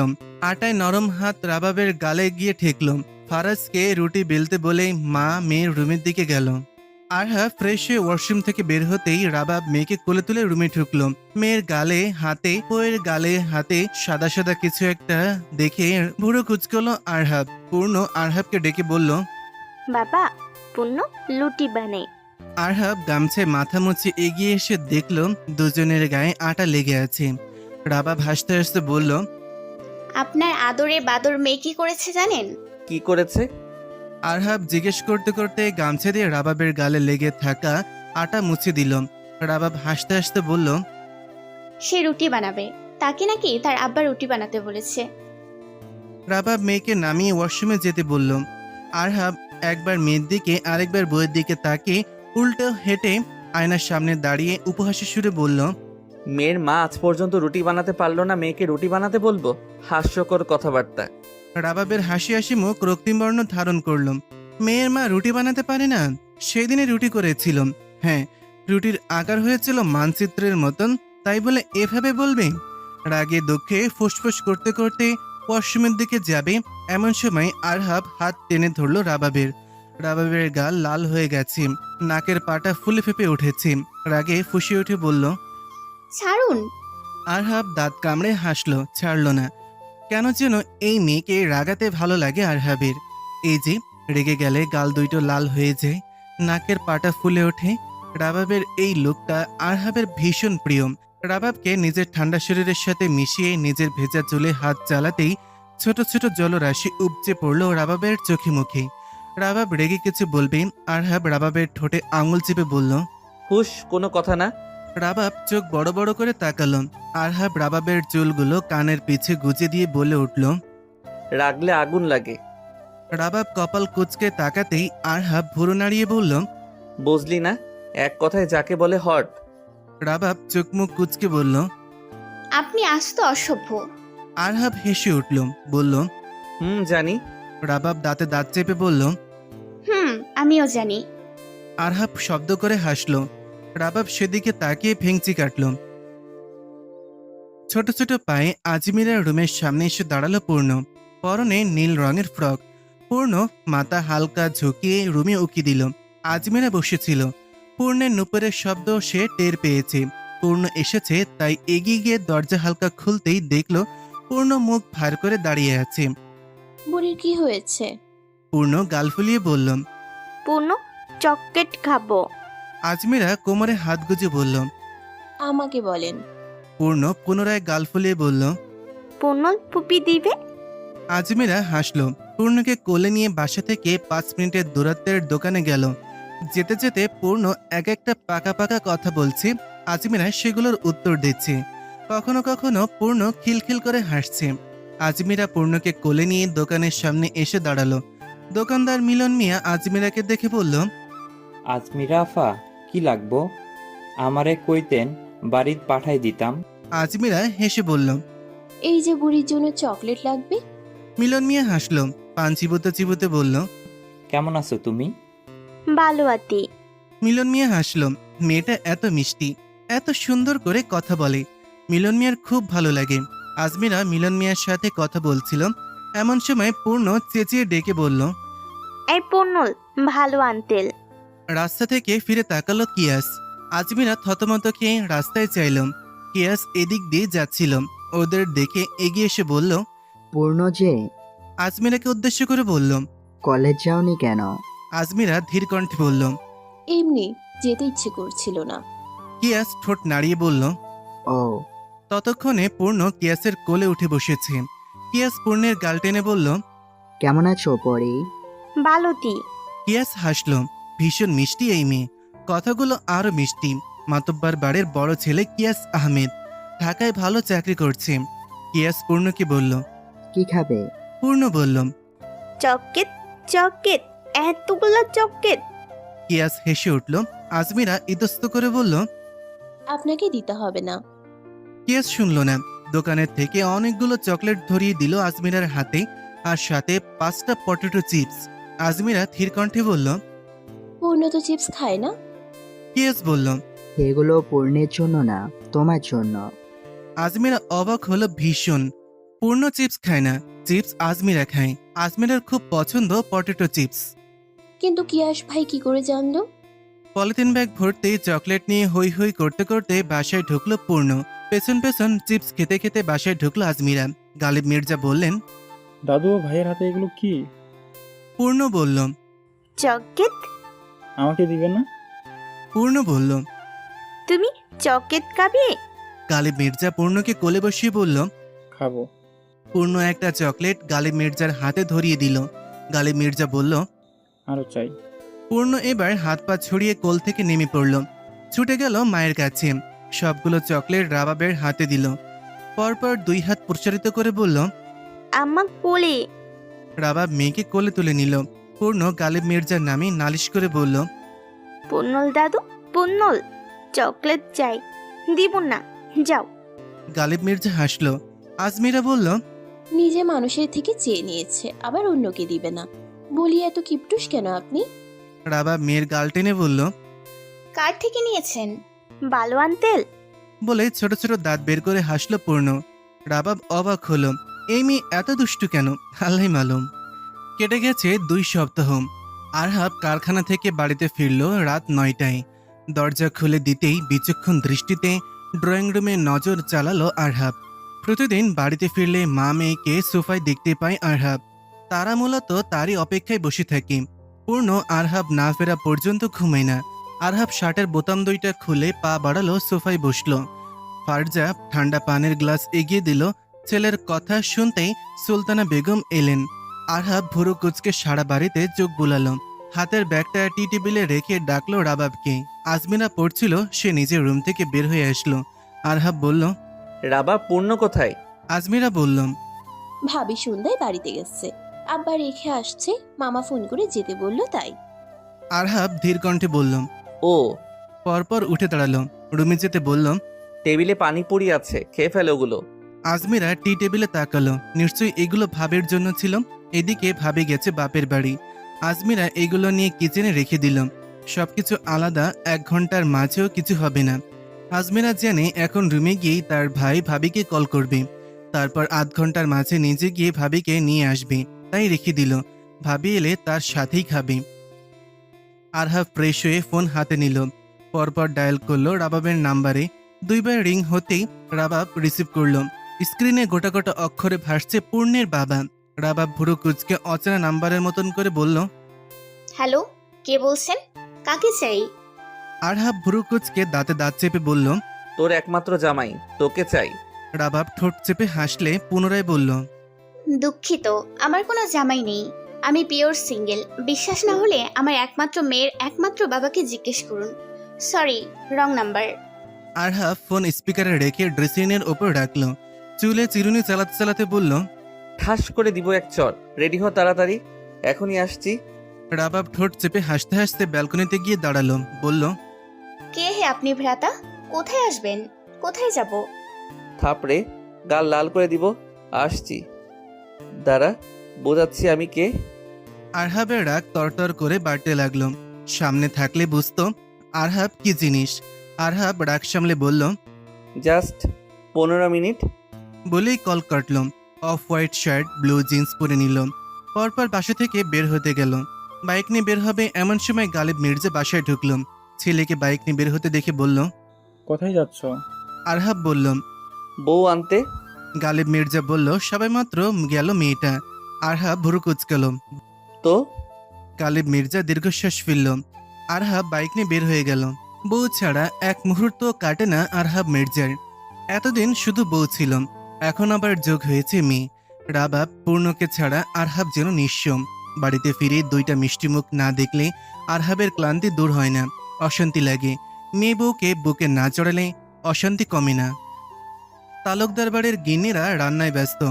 আটায় নরম হাত রাবাবের গালে গিয়ে ঠেকল। ফারাজকে রুটি বেলতে বলেই মা মেয়ের রুমের দিকে গেল। আরহা ফ্রেশ হয়ে ওয়াশরুম থেকে বের হতেই রাবাব মেয়েকে কোলে তুলে রুমে ঢুকল। মেয়ের গালে হাতে, বউয়ের গালে হাতে সাদা সাদা কিছু একটা দেখে ভুরু কুচকলো আরহাব। পূর্ণ আরহাবকে ডেকে বলল। বাবা, পূর্ণ লুটি বানাই। আরহাব গামছায় মাথা মুছে এগিয়ে এসে দেখল দুজনের গায়ে আটা লেগে আছে। রাবাব হাসতে হাসতে বলল। আপনার আদরে বাদর মেয়ে কি করেছে জানেন? কি করেছে? আরহাব জিজ্ঞেস করতে করতে গামছা দিয়ে রাবাবের গালে লেগে থাকা আটা মুছে দিল। রাবাব হাসতে হাসতে বলল। সে রুটি বানাবে, তাকে নাকি তার আব্বা রুটি বানাতে বলেছে। রাবাব মেয়েকে নামিয়ে ওয়াশরুমে যেতে বলল। আরহাব একবার মেয়ের দিকে আরেকবার বইয়ের দিকে তাকিয়ে উল্টো হেঁটে আয়নার সামনে দাঁড়িয়ে উপহাসের সুরে বলল। মেয়ের মা আজ পর্যন্ত রুটি বানাতে পারলো না, মেয়েকে রুটি বানাতে বলবো? হাস্যকর কথাবার্তা। রাবাবের হাসি হাসি মুখ রক্তিম বর্ণ ধারণ করল। মেয়ের মা রুটি বানাতে পারে না? সেদিনে রুটি করেছিল। হ্যাঁ, রুটির আকার হয়েছিল মানচিত্রের মতন, তাই বলে এভাবে বলবে? রাগে দুঃখে ফুসফুস করতে করতে ওয়াশরুমের দিকে যাবে, এমন সময় আরহাব হাত টেনে ধরল রাবাবের। রাবাবের গাল লাল হয়ে গেছে, নাকের পাটা ফুলে ফেপে উঠেছে। রাগে ফুঁসে উঠে বলল। ছাড়ুন। আরহাব দাঁত কামড়ে হাসলো, ছাড়ল না। কেন যেন এই মেয়েকে রাগাতে ভালো লাগে আরহাবের। এই যে রেগে গেলে গাল দুইটো লাল হয়ে যায়, নাকের পাটা ফুলে ওঠে। রাবাবের এই লোকটা আরহাবের ভীষণ প্রিয়। রাবাবকে নিজের ঠান্ডা শরীরের সাথে মিশিয়ে নিজের ভেজা চুলে হাত চালাতেই ছোট ছোট জলরাশি উপচে পড়ল রাবাবের চোখে মুখে। রাবাব রেগে কিছু বলবে, আরহাব রাবাবের ঠোঁটে আঙুল চেপে বলল। হুশ, কোনো কথা না। রাবাব চোখ বড় বড় করে তাকালো। আরহাব রাবাবের চুলগুলো কানের পিছে গুজে দিয়ে বলে উঠল। রাগলে আগুন লাগে। রাবাব কপাল কুচকে তাকাতেই আরহাব ভুরু নাড়িয়ে বলল। বুঝলি না, এক কথায় যাকে বলে হট। রাবাব চোখ মুখ কুচকে বলল। আপনি আস্ত অসভ্য। আরহাব হেসে উঠল, বলল। জানি। রাবাব দাঁতে দাঁত চেপে বলল। আমিও জানি। আরহাব শব্দ করে হাসল। রাবাব সেদিকে তাকিয়ে ভেঙচি কাটল। ছোট ছোট পায়ে আজমিরার রুমের সামনে এসে দাঁড়ালো পূর্ণ। পরনে নীল রঙের ফ্রক। পূর্ণ মাথা হালকা ঝুঁকিয়ে রুমে উকি দিল। আজমিরা বসেছিল। পূর্ণের নুপুরের শব্দ সে টের পেয়েছে। পূর্ণ এসেছে তাই এগিয়ে গিয়ে দরজা হালকা খুলতেই দেখল পূর্ণ মুখ ভার করে দাঁড়িয়ে আছে। বুড়ির কি হয়েছে? পূর্ণ গাল ফুলিয়ে বলল। পূর্ণ, চকলেট খাবো। আজমিরা কোমরে হাত গুজে বলল। আমাকে বলেন। পূর্ণ পুনরায় গাল ফুলিয়ে বলল। পূর্ণ পুপি দিবে। আজমিরা হাসল। পূর্ণকে কোলে নিয়ে বাসা থেকে 5 মিনিটের দূরত্বের দোকানে গেল। যেতে যেতে পূর্ণ এক একটা পাকা পাকা কথা বলছে। আজমিরা সেগুলোর উত্তর দিচ্ছে। কখনো কখনো পূর্ণ খিলখিল করে হাসছে। আজমিরা পূর্ণকে কোলে নিয়ে দোকানের সামনে এসে দাঁড়ালো। দোকানদার মিলন মিয়া আজমিরাকে দেখে বলল। আজমিরা আফা, কি লাগবো? আমারে কইতেন, বাড়িত পাঠাই দিতাম। আজমিরা হেসে বলল। এই যে বুড়ির জন্য চকলেট লাগবে। মিলন মিয়া হাসলো। পান চিবুতে চিবুতে বলল। কেমন আছো তুমি? ভালো আতি। মিলন মিয়া হাসলো। মেয়েটা এত মিষ্টি, এত সুন্দর করে কথা বলে। মিলন মিয়ার খুব ভালো লাগে। আজমিরা মিলন মিয়ার সাথে কথা বলছিল। এমন সময় পূর্ণ চেঁচিয়ে ডেকে বলল। এই পূর্ণল, ভালো আন্তেল। রাস্তা থেকে ফিরে তাকালো কিয়াস। আজমিরা থতমত খেয়ে রাস্তায় চাইল। কিয়াস এদিক দিয়ে যাচ্ছিল। ওদের দেখে এগিয়ে এসে বলল। পূর্ণ যে, আজমিরাকে উদ্দেশ্য করে বলল। কলেজ যাওনি কেন? আজমিরা ধীর কণ্ঠে বলল। এমনি যেতে ইচ্ছে করছিল না। কিয়াস ঠোঁট নাড়িয়ে বলল। ও, ততক্ষণে পূর্ণ কিয়াসের কোলে উঠে বসেছে। কিয়াস পূর্ণের গাল টেনে বলল। কেমন আছো পরি? ভালো তি। কিয়াস হাসল। ভীষণ মিষ্টি এই মেয়ে। কথাগুলো আরো মিষ্টি। মাতব্বার বাড়ির বড় ছেলে কিয়াস আহমেদ ঢাকায় ভালো চাকরি করছে। কিয়াস পূর্ণকে বলল। কি খাবে? পূর্ণ বলল। চকলেট, চকলেট, এতগুলো চকলেট। কিয়াস হেসে উঠল। আজমিরা ইতস্ত করে বলল। আপনাকে দিতে হবে না। কিয়াস শুনল না। দোকানের থেকে অনেকগুলো চকলেট ধরিয়ে দিল আজমিরার হাতে, আর সাথে 5টা পটেটো চিপস। আজমিরা ধীর কণ্ঠে বলল। পূর্ণ তো চিপস খায় না। কিয়াস বলল। এগুলো পূর্ণের জন্য না, তোমার জন্য। আজমিরা অবাক হলো ভীষণ। পূর্ণ চিপস খায় না, চিপস আজমিরা খায়। আজমিরার খুব পছন্দ পটেটো চিপস। কিন্তু কিয়াস ভাই কি করে জানলো? পলিথিন ব্যাগ ভর্তি চকলেট নিয়ে হই হই করতে করতে বাসায় ঢুকলো পূর্ণ। পেছন পেছন চিপস খেতে খেতে বাসায় ঢুকলো আজমিরা। গালিব মির্জা বললেন। দাদু ও ভাইয়ের হাতে এগুলো কি? পূর্ণ বলল। চকলেট। আমাকে দিবে না? পূর্ণ বলল। তুমি চকলেট খাবে? গালিব মির্জা পূর্ণকে কোলে বসিয়ে বলল। খাবো। পূর্ণ একটা চকলেট গালিব মির্জার হাতে ধরিয়ে দিল। গালিব মির্জা বলল। আরো চাই। পূর্ণ এবার হাত পা ছড়িয়ে কোল থেকে নেমে পড়ল। ছুটে গেল মায়ের কাছে। সবগুলো চকলেট রাবাবের হাতে দিল। পরপর 2 হাত প্রসারিত করে বলল। আমার কোলে। রাবাব মেয়েকে কোলে তুলে নিল। পূর্ণ গালিব মির্জার নামে নালিশ করে বলল। পূর্ণল দাদু, পূর্ণল, চকলেট চাই। দিব না, যাও। গালিব মির্জা হাসল। আজমিরা বলল। নিজে মানুষের থেকে চেয়ে নিয়েছে, আবার অন্যকে দিবে না। বলি এত কিপটুস কেন আপনি? রাবাব মেয়ের গাল টেনে বলল। কার থেকে নিয়েছেন? ভালো আন্তেল। বলে ছোট ছোট দাঁত বের করে হাসলো পূর্ণ। রাবাব অবাক হলো। এই মেয়ে এত দুষ্টু কেন, আল্লাহ মালুম। কেটে গেছে 2 সপ্তাহ। আরহাব কারখানা থেকে বাড়িতে ফিরল রাত 9টায়। দরজা খুলে দিতেই বিচক্ষণ দৃষ্টিতে ড্রয়িং রুমে নজর চালালো আরহাব। প্রতিদিন বাড়িতে ফিরলে মা মেয়েকে সোফায় দেখতে পায় আরহাব। তারা মূলত তারই অপেক্ষায় বসে থাকে। পূর্ণ আরহাব না ফেরা পর্যন্ত ঘুমায় না। আরহাব শার্টের বোতাম 2টা খুলে পা বাড়ালো, সোফায় বসলো। ফারজা ঠান্ডা পানের গ্লাস এগিয়ে দিল। ছেলের কথা শুনতেই সুলতানা বেগম এলেন। আরহাব ভুরু কুচকে সারা বাড়িতে চোখ বুলালো। হাতের ব্যাগটা টি টেবিলে রেখে ডাকলো রাবাবকে। আজমিরা পড়ছিল, সে নিজের রুম থেকে বের হয়ে আসলো। আরহাব বলল। রাবা, পূর্ণ কোথায়? আজমিরা বলল। ভাবি সন্ধ্যায় বাড়িতে গেছে, আব্বা রেখে আসছে, মামা ফোন করে যেতে বলল তাই। আরহাব ধীর কণ্ঠে বলল। ও, পরপর উঠে দাঁড়ালো। রুমে যেতে বলল। টেবিলে পানিপুরি আছে, খেয়ে ফেলে ওগুলো। আজমিরা টি টেবিলে তাকালো। নিশ্চয়ই এগুলো ভাবের জন্য ছিল। এদিকে ভাবি গেছে বাপের বাড়ি। আজমিরা এগুলো নিয়ে কিচেনে রেখে দিল। সবকিছু আলাদা, 1 ঘন্টার মাঝেও কিছু হবে না। আজমিরা জানে এখন রুমে গিয়েই তার ভাই ভাবিকে কল করবে, তারপর 8 ঘন্টার মাঝে নিজে গিয়ে ভাবিকে নিয়ে আসবে, তাই রেখে দিল। ভাবি এলে তার সাথেই খাবে। আরহাব ফ্রেশ হয়ে ফোন হাতে নিল, পরপর ডায়াল করলো রাবাবের নাম্বারে। 2 বার রিং হতেই রাবাব রিসিভ করলো। স্ক্রিনে গোটা গোটা অক্ষরে ভাসছে পূর্ণের বাবা। রাবাব ভুরু কুচকে অচেনা নাম্বারের মতন করে বলল, হ্যালো, কে বলছেন? কাকে চাই? আরহাব ভুরু কুচকে দাঁতে দাঁত চেপে বলল। তোর একমাত্র জামাই, তোকে চাই। রাবাব ঠোঁট চেপে হাসলে পুনরায় বলল, দুঃখিত, আমার কোনো জামাই নেই। আমি পিওর সিঙ্গেল। বিশ্বাস না হলে আমার একমাত্র মেয়ের একমাত্র বাবাকে জিজ্ঞেস করুন। Sorry, wrong number. Arhab phone স্পিকারে রেখে ড্রেসিংয়ের ওপর রাখলো। চুলে চিরুনি চালাতে চালাতে বলল, ঠাস করে দিব এক চর। রেডি হ তাড়াতাড়ি, এখনই আসছি। রাবাব ঠোঁট চেপে হাসতে হাসতে ব্যালকনিতে গিয়ে দাঁড়ালো, বলল, কে হে আপনি ভ্রাতা? কোথায় আসবেন? কোথায় যাব? থাপড়ে গাল লাল করে দিব। আসছি, দাঁড়া, বোঝাচ্ছি আমি কে। আরহাবের রাগ তরতর করে বাড়তে লাগলো। সামনে থাকলে বুঝতো আরহাব কি জিনিস। আরহাব রাগ সামলে বলল, জাস্ট 15 মিনিট। বলেই কল কাটল। Off white shirt, blue jeans পরে নিল, পরপর বাসা থেকে বের হতে গেল। বাইক নিয়ে বের হবে এমন সময় গালিব মির্জা বাসায় ঢুকল। ছেলেকে বাইক নিয়ে বের হতে দেখে বলল, কোথায় যাচ্ছ? আরহাব বলল। বউ আনতে। গালিব মির্জা বলল, সবাই মাত্র গেল মেয়েটা। আরহাব ভুরু কুচকাল। তো গালিব মির্জা দীর্ঘশ্বাস ফেলল। আরহাব বাইক নিয়ে বের হয়ে গেল। বউ ছাড়া এক মুহূর্ত কাটে না আরহাব মির্জার। এতদিন শুধু বউ ছিল, এখন আবার যোগ হয়েছে মেয়ে। রাবাব পূর্ণকে ছাড়া আরহাব যেন নিঃস্ব। বাড়িতে ফিরে 2টা মিষ্টি মুখ না দেখলে আরহাবের ক্লান্তি দূর হয় না, অশান্তি লাগে। মেয়ে বউকে বুকে না চড়ালে অশান্তি কমে না। তালুকদার বাড়ির গিন্নিরা রান্নায় ব্যস্ত।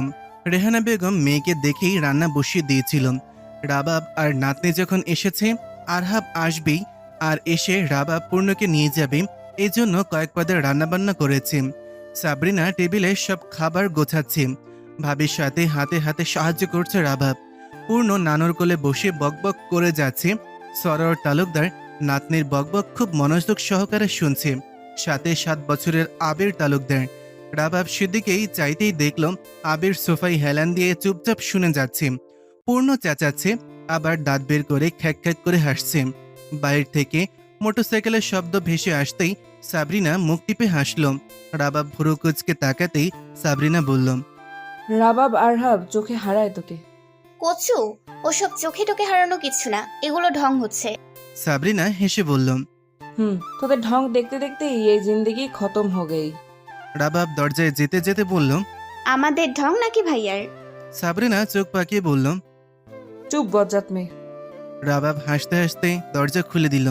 রেহানা বেগম মেয়েকে দেখেই রান্না বসিয়ে দিয়েছিল। রাবাব আর নাতনি যখন এসেছে, আরহাব আসবেই, আর এসে রাবাব পূর্ণকে নিয়ে যাবে, এজন্য কয়েক পদের রান্নাবান্না করেছে। সাবরিনা টেবিলে সব খাবার গোছাচ্ছে। ভাবির সাথে হাতে হাতে সাহায্য করছে রাবাব। পূর্ণ নানুর কোলে বসে বকবক করে যাচ্ছে। সরোয়ার তালুকদার নাতনির বকবক খুব মনোযোগ সহকারে শুনছে, সাথে 7 বছরের আবির তালুকদার। রাবাব সেদিকেই চাইতেই দেখল আবির সোফায় হেলান দিয়ে চুপচাপ শুনে যাচ্ছে। পূর্ণ চেঁচাচ্ছে, আবার দাঁত বের করে খ্যাক খ্যাক করে হাসছে। বাইরে থেকে মোটরসাইকেলের শব্দ ভেসে আসতেই সাবরিনা মুখ টিপে হাসল। রাবাব ভুরু কুচকে তাকাতেই সাবরিনা বলল, রাবাব আরহাব চোখে হারায় তোকে। কচু, ওসব চোখে টোকে হারানো কিছু না, এগুলো ঢং হচ্ছে। সাবরিনা হেসে বলল। তোদের ঢং দেখতে দেখতে এই জিন্দেগি খতম হো গই। রাবাব দরজায় যেতে যেতে বলল, আমাদের ঢং নাকি ভাইয়ার? সাবরিনা চোখ পাকিয়ে বলল। চুপ বজ্জাত মেয়ে। রাবাব হাসতে হাসতে দরজা খুলে দিল।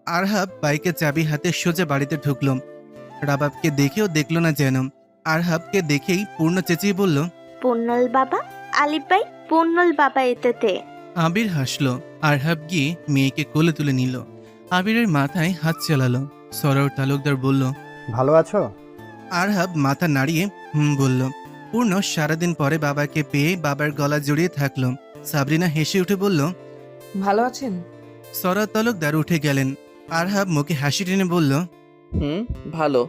আরহাব বাইকে চাবি হাতে সোজা বাড়িতে ঢুকল। রাবাবকে দেখেও দেখল না যেন। আরহাবকে দেখেই পূর্ণ চেঁচিয়ে বলল, পূর্ণল বাবা, আলিফ ভাই, পূর্ণল বাবা এতেতে। আবির হাসলো। আরহাব গিয়ে মেয়েকে কোলে তুলে নিল। আবিরের মাথায় হাত চালালো। সরোয়ার তালুকদার বলল, ভালো আছো? আরহাব মাথা নাড়িয়ে বলল। পূর্ণ সারাদিন পরে বাবাকে পেয়ে বাবার গলা জড়িয়ে থাকলো। সাবরিনা হেসে উঠে বলল, ভালো আছেন? সরোয়ার তালুকদার উঠে গেলেন। আরহাব মুখে হাসি টেনে বলল, ভালো।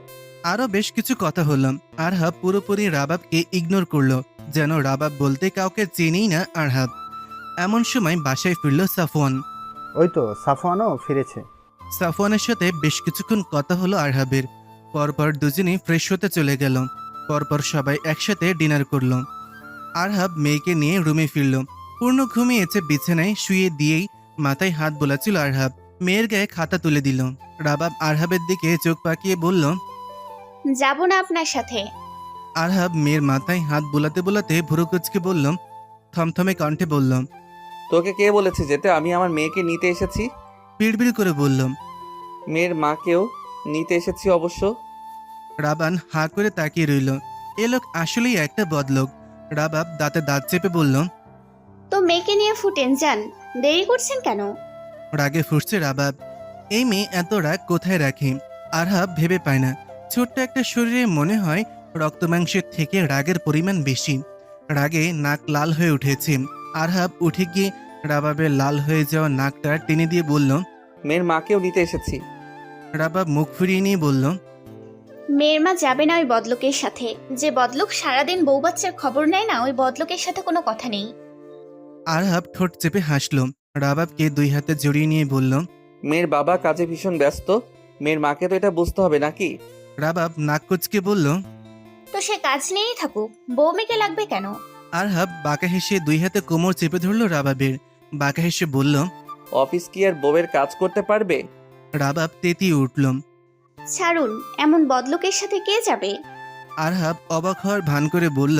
আরো বেশ কিছু কথা হলো। আরহাব পুরোপুরি রাবাবকে ইগনোর করলো, যেন রাবাব বলতে কাউকে চেনেই না আরহাব। এমন সময় বাসায় ফিরল সাফওয়ান। ওই তো সাফওয়ানও ফিরেছে। সাফওয়ানের সাথে বেশ কিছুক্ষণ কথা হলো আরহাবের। পরপর দুজনেই ফ্রেশ হতে চলে গেল। পরপর সবাই একসাথে ডিনার করলো। আরহাব মেয়েকে নিয়ে রুমে ফিরল। পূর্ণ ঘুমিয়েছে বিছানায় শুয়ে দিয়েই মাথায় হাত বোলাচ্ছিল আরহাব। মেয়ের গায়ে খাতা তুলে দিল। রাবাব আরহাবের দিকে চোখ পাকিয়ে বলল, যাব না আপনার সাথে। আরহাব মেয়ের মাথায় হাত বোলাতে বোলাতে ভুরু কুচকে বলল, থমথমে কণ্ঠে বলল, তোকে কে বলেছে যেতে? আমি আমার মেয়েকে নিতে এসেছি। বিড়বিড় করে বলল। মেয়ের মাকেও নিতে এসেছি অবশ্য। রাবান হাঁ করে তাকিয়ে রইল। এ লোক আসলেই একটা বদলোক। রাবাব দাঁতে দাঁত চেপে বলল, তো মেয়েকে নিয়ে ফুটেন, যান, দেরি করছেন কেন? রাগে ফুঁসছে রাবাব। এই মেয়ে এত রাগ কোথায় রাখে? আরহাব ভেবে পায় না। ছোট্ট একটা শরীরে মনে হয় রক্তমাংসের থেকে রাগের পরিমাণ বেশি। রাগে নাক লাল হয়ে উঠেছে। আরহাব উঠে গিয়ে রাবাবের লাল হয়ে যাওয়া নাকটা টেনে দিয়ে বলল। মেয়ের মাকেও নিতে এসেছি। রাবাব মুখ ফিরিয়ে নিয়ে বলল। মেয়ের মা যাবে না ওই বদলোকের সাথে। যে বদলোক সারাদিন বউ বাচ্চার খবর নেয় না, ওই বদলোকের সাথে কোনো কথা নেই। আরহাব ঠোঁট চেপে হাসল। রাবাবকে 2 হাতে জড়িয়ে নিয়ে বলল। মেয়ের বাবা কাজে ভীষণ ব্যস্ত, মেয়ের মাকে তো এটা বুঝতে হবে নাকি? রাবাব নাক কুচকে বলল। তো সে কাজ নিয়েই থাকুক, বউ মেয়েকে লাগবে কেন? আরহাব বাঁকা হেসে 2 হাতে কোমর চেপে ধরল রাবাবের। বাঁকা হেসে বলল। অফিস কি আর বউয়ের কাজ করতে পারবে? রাবাব তেতিয়ে উঠল। ছাড়ুন, এমন বদলোকের সাথে কে যাবে? আরহাব অবাক হওয়ার ভান করে বলল।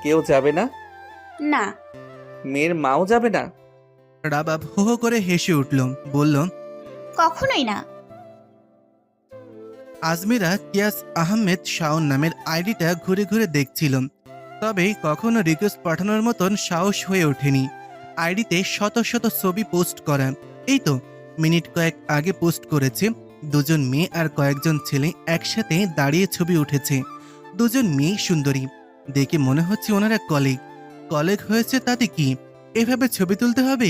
কেউ যাবে না? না। মেয়ের মাও যাবে না? রাবাব হো হো করে হেসে উঠল, বলল। কখনোই না। আজমিরা কিয়াস আহমেদ শাওন নামের আইডিটা ঘুরে ঘুরে দেখছিল, তবে কখনো রিকোয়েস্ট পাঠানোর মতন সাহস হয়ে ওঠেনি। আইডিতে শত শত ছবি পোস্ট করা। এই তো মিনিট কয়েক আগে পোস্ট করেছে 2জন মেয়ে আর কয়েকজন ছেলে একসাথে দাঁড়িয়ে ছবি উঠেছে। 2জন মেয়ে সুন্দরী, দেখে মনে হচ্ছে ওনারা কলিগ হয়েছে, তাতে কি এভাবে ছবি তুলতে হবে?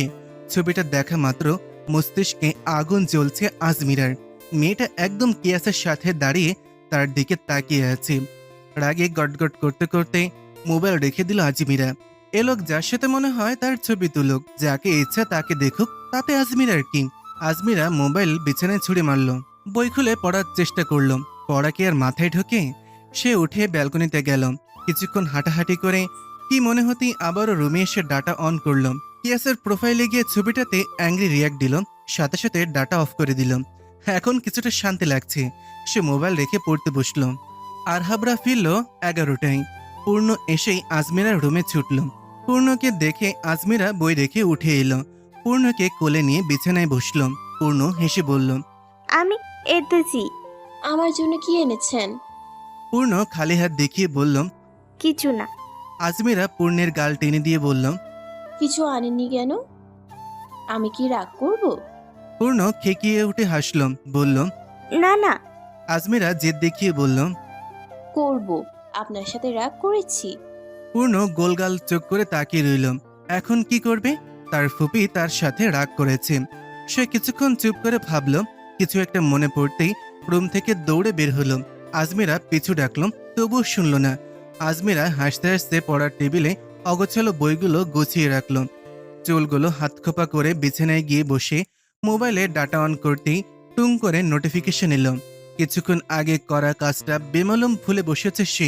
ছবিটা দেখা মাত্র মস্তিষ্কে আগুন জ্বলছে আজমিরার। মেয়েটা একদম কিয়াসের সাথে দাঁড়িয়ে তার দিকে তাকিয়ে আছে। রাগে গটগট করতে করতে মোবাইল রেখে দিল আজমিরা। এ লোক যার সাথে মনে হয় তার ছবি তুলুক, যাকে ইচ্ছা তাকে দেখুক, তাতে আজমিরার কি? আজমিরা মোবাইল বিছানায় ছুঁড়ে মারল, বই খুলে পড়ার চেষ্টা করলো। পড়া কি আর মাথায় ঢোকে? সে উঠে ব্যালকনিতে গেল। কিছুক্ষণ হাঁটাহাঁটি করে কি মনে হতেই আবারও রুমে এসে ডাটা অন করল। কিয়াসের প্রোফাইলে গিয়ে ছবিটাতে অ্যাংরি রিয়াক্ট দিল, সাথে সাথে ডাটা অফ করে দিল। এখন কিছুটা শান্তি লাগছে। সে মোবাইল রেখে পড়তে বসলো। আরহাবরা ফিরল 11টায়। পূর্ণ এসেই আজমিরার রুমে ছুটল। পূর্ণকে দেখে আজমিরা বই রেখে উঠে এলো। পূর্ণকে কোলে নিয়ে বিছানায় বসল। পূর্ণ হেসে বলল। আমি এতেছি। আমার জন্য কি এনেছেন? পূর্ণ খালি হাত দেখিয়ে বলল। কিছু না। আজমিরা পূর্ণের গাল টেনে দিয়ে বলল। কিছু আনেননি কেন? আমি কি রাগ করব? পূর্ণ খেকিয়ে উঠে হাসল, বলল। না না। আজমিরা জেদ দেখিয়ে বলল। করব। আপনার সাথে রাগ করেছি? পূর্ণ গোলগাল চোখ করে তাকিয়ে রইল। এখন কি করবে? তার ফুপি তার সাথে রাগ করেছে। সে কিছুক্ষণ চুপ করে ভাবল। কিছু একটা মনে পড়তেই রুম থেকে দৌড়ে বের হলো। আজমিরা পিছু ডাকল, তবুও শুনল না। আজমিরা হাসতে হাসতে পড়ার টেবিলে অগোছালো বইগুলো গুছিয়ে রাখল। চুলগুলো হাতখোপা করে বিছানায় গিয়ে বসে মোবাইলে ডাটা অন করতেই টুং করে নোটিফিকেশন এলো। কিছুক্ষণ আগে করা কাজটা বেমালুম ভুলে বসেছে সে।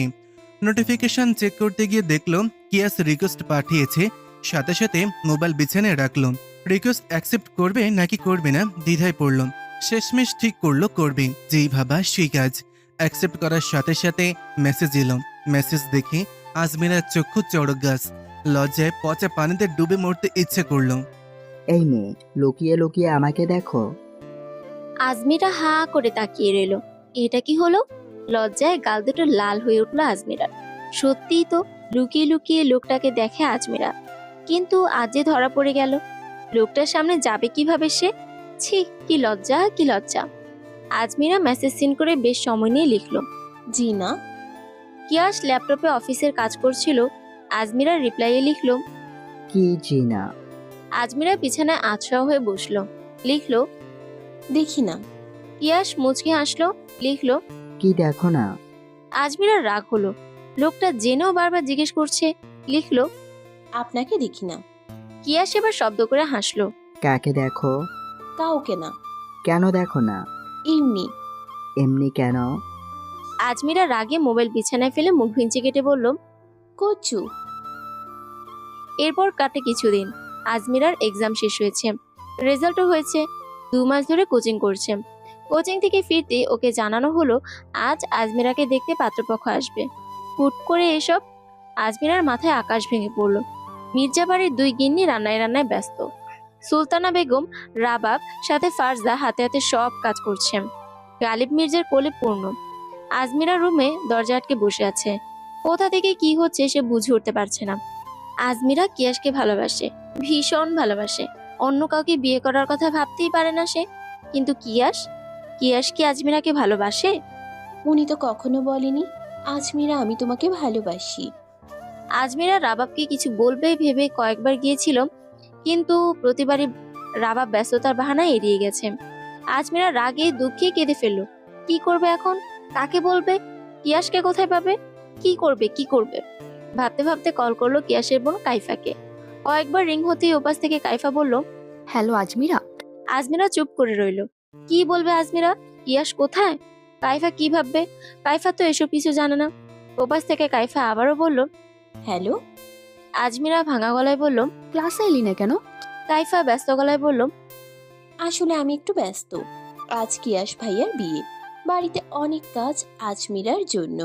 নোটিফিকেশন চেক করতে গিয়ে দেখলো কিয়াস রিকোয়েস্ট পাঠিয়েছে। সাথে সাথে মোবাইল বিছানায় রাখলো। রিকোয়েস্ট অ্যাকসেপ্ট করবে নাকি করবে না দ্বিধায় পড়ল। শেষমেশ ঠিক করলো করবে, যেই ভাবা সেই কাজ। অ্যাকসেপ্ট করার সাথে সাথে মেসেজ এলো। মেসেজ দেখে আজমিরার চক্ষু চড়ক গাছ। লজ্জায় পচা পানিতে ডুবে মরতে ইচ্ছে করলো। এই মেয়ে, লুকিয়ে লুকিয়ে আমাকে দেখো। আজমিরা হা করে তাকিয়ে রইল। এটা কি হলো? লজ্জায় গাল দুটো লাল হয়ে উঠল আজমিরার। সত্যিই তো, লুকিয়ে লুকিয়ে লোকটাকে দেখে আজমিরা, কিন্তু আজ যে ধরা পড়ে গেল। লোকটার সামনে যাবে কিভাবে সে? ছি, কি লজ্জা, কি লজ্জা। আজমিরা মেসেজ সিন করে বেশ সময় নিয়ে লিখল। জি না। কিয়াস ল্যাপটপে অফিসের কাজ করছিল। আজমিরা রিপ্লাইয়ে লিখল। কি জিনা? আজমিরা বিছানায় আছড়া হয়ে বসলো, লিখল। দেখি না। কিয়াস মুচকি হাসলো, লিখল। কি দেখো না? আজমিরার রাগ হলো। লোকটা জেনেও বারবার জিজ্ঞেস করছে, লিখল। আপনাকে দেখি না। কিয়াস এবার শব্দ করে হাসলো। কাকে দেখো? কাউকে না। কেন দেখো না? এমনি। এমনি কেন? আজমিরা রাগে মোবাইল বিছানায় ফেলে মুখ ভিঞ্চে কেটে বলল। কচু। এরপর কাটে কিছুদিন। আজমিরার এক্সাম শেষ হয়েছে, রেজাল্টও হয়েছে। 2 মাস ধরে কোচিং করছে। কোচিং থেকে ফিরতে ওকে জানানো হলো আজ আজমিরাকে দেখতে পাত্রপক্ষ আসবে। হুট করে এসব আজমিরার মাথায় আকাশ ভেঙে পড়ল। মির্জা বাড়ির 2 গিন্নি রান্নায় রান্নায় ব্যস্ত। সুলতানা বেগম, রাবাব সাথে ফারজা হাতে হাতে সব কাজ করছে। গালিব মির্জার কোলে পূর্ণ। আজমিরা রুমে দরজা আটকে বসে আছে। কোথা থেকে কি হচ্ছে সে বুঝে উঠতে পারছে না। আজমিরা কিয়াসকে ভালোবাসে, ভীষণ ভালোবাসে। অন্য কাউকে বিয়ে করার কথা ভাবতেই পারে না সে। কিন্তু কিয়াস কি আজমিরাকে ভালোবাসে? উনি তো কখনো বলেনি আজমিরা আমি তোমাকে ভালোবাসি। আজমিরা রাবাবকে কিছু বলবে ভেবে কয়েকবার গিয়েছিল, কিন্তু প্রতিবারই রাবাব ব্যস্ততার বাহানায় এড়িয়ে গেছে। আজমিরা রাগে দুঃখে কেঁদে ফেলল। কি করবে এখন? কাকে বলবে? কিয়াসকে কোথায় পাবে? কি করবে ভাবতে ভাবতে কল করলো কিয়াসের বোন কাইফাকে। কয়েকবার রিং হতেই ওপাশ থেকে কাইফা বলল, হ্যালো আজমিরা। আজমিরা চুপ করে রইল। কি বলবে আজমিরা? কিয়াস কোথায়? কাইফা কি ভাববে? কাইফা তো এসব কিছু জানে না। ওপাশ থেকে কাইফা আবারও বলল, হ্যালো। আজমিরা ভাঙা গলায় বলল, ক্লাসে এলি না কেন? কাইফা ব্যস্ত গলায় বলল, আসলে আমি একটু ব্যস্ত। আজ কিয়াস ভাইয়ার বিয়ে, বাড়িতে অনেক কাজ আজমিরার জন্য।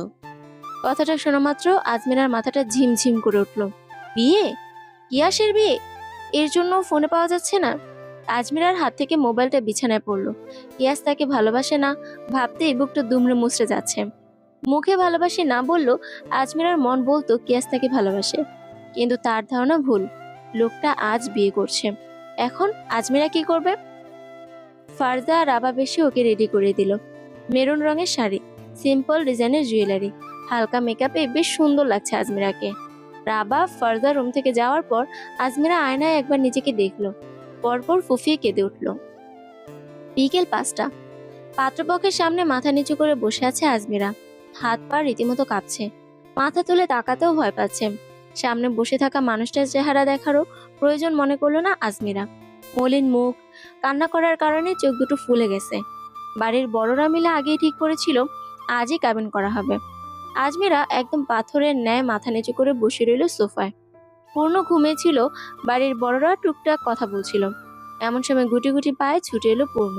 কথাটা শোনা মাত্র আজমিরার মাথাটা ঝিমঝিম করে উঠল। বিয়ে? কিয়াসের বিয়ে? এর জন্য ফোনে পাওয়া যাচ্ছে না। আজমিরার হাত থেকে মোবাইলটা বিছানায় পড়লো। কিয়াস তাকে ভালোবাসে না ভাবতেই বুকটা দুমড়ে মুচড়ে যাচ্ছে। মুখে ভালোবাসি না বললো, আজমিরার মন বলতো কিয়াস তাকে ভালোবাসে, কিন্তু তার ধারণা ভুল। লোকটা আজ বিয়ে করছে। এখন আজমিরা কি করবে? ফারজা আর রাবা বেশি ওকে রেডি করে দিল। মেরুন রঙের শাড়ি, সিম্পল ডিজাইনের জুয়েলারি, হালকা মেকআপে বেশ সুন্দর লাগছে আজমিরাকে। রাবা ফারজা রুম থেকে যাওয়ার পর আজমিরা আয়নায় একবার নিজেকে দেখলো, পরপর ফুফিয়ে কেঁদে উঠল। বিকেল 5টা। পাত্রপক্ষের সামনে মাথা নিচু করে বসে আছে আজমিরা। হাত পা রীতিমতো কাঁপছে, মাথা তুলে তাকাতেও ভয় পাচ্ছে। সামনে বসে থাকা মানুষটার চেহারা দেখারও প্রয়োজন মনে করলো না আজমিরা। মলিন মুখ, কান্না করার কারণে চোখ দুটো ফুলে গেছে। বাড়ির বড়রা মিলে আগেই ঠিক করেছিল আজই কাবিন করা হবে। আজমিরা একদম পাথরের ন্যায় মাথা নিচু করে বসে রইল সোফায়। পূর্ণ ঘুমিয়েছিল। বাড়ির বড়রা টুকটাক কথা বলছিল। এমন সময় গুটি গুটি পায়ে ছুটে এলো পূর্ণ।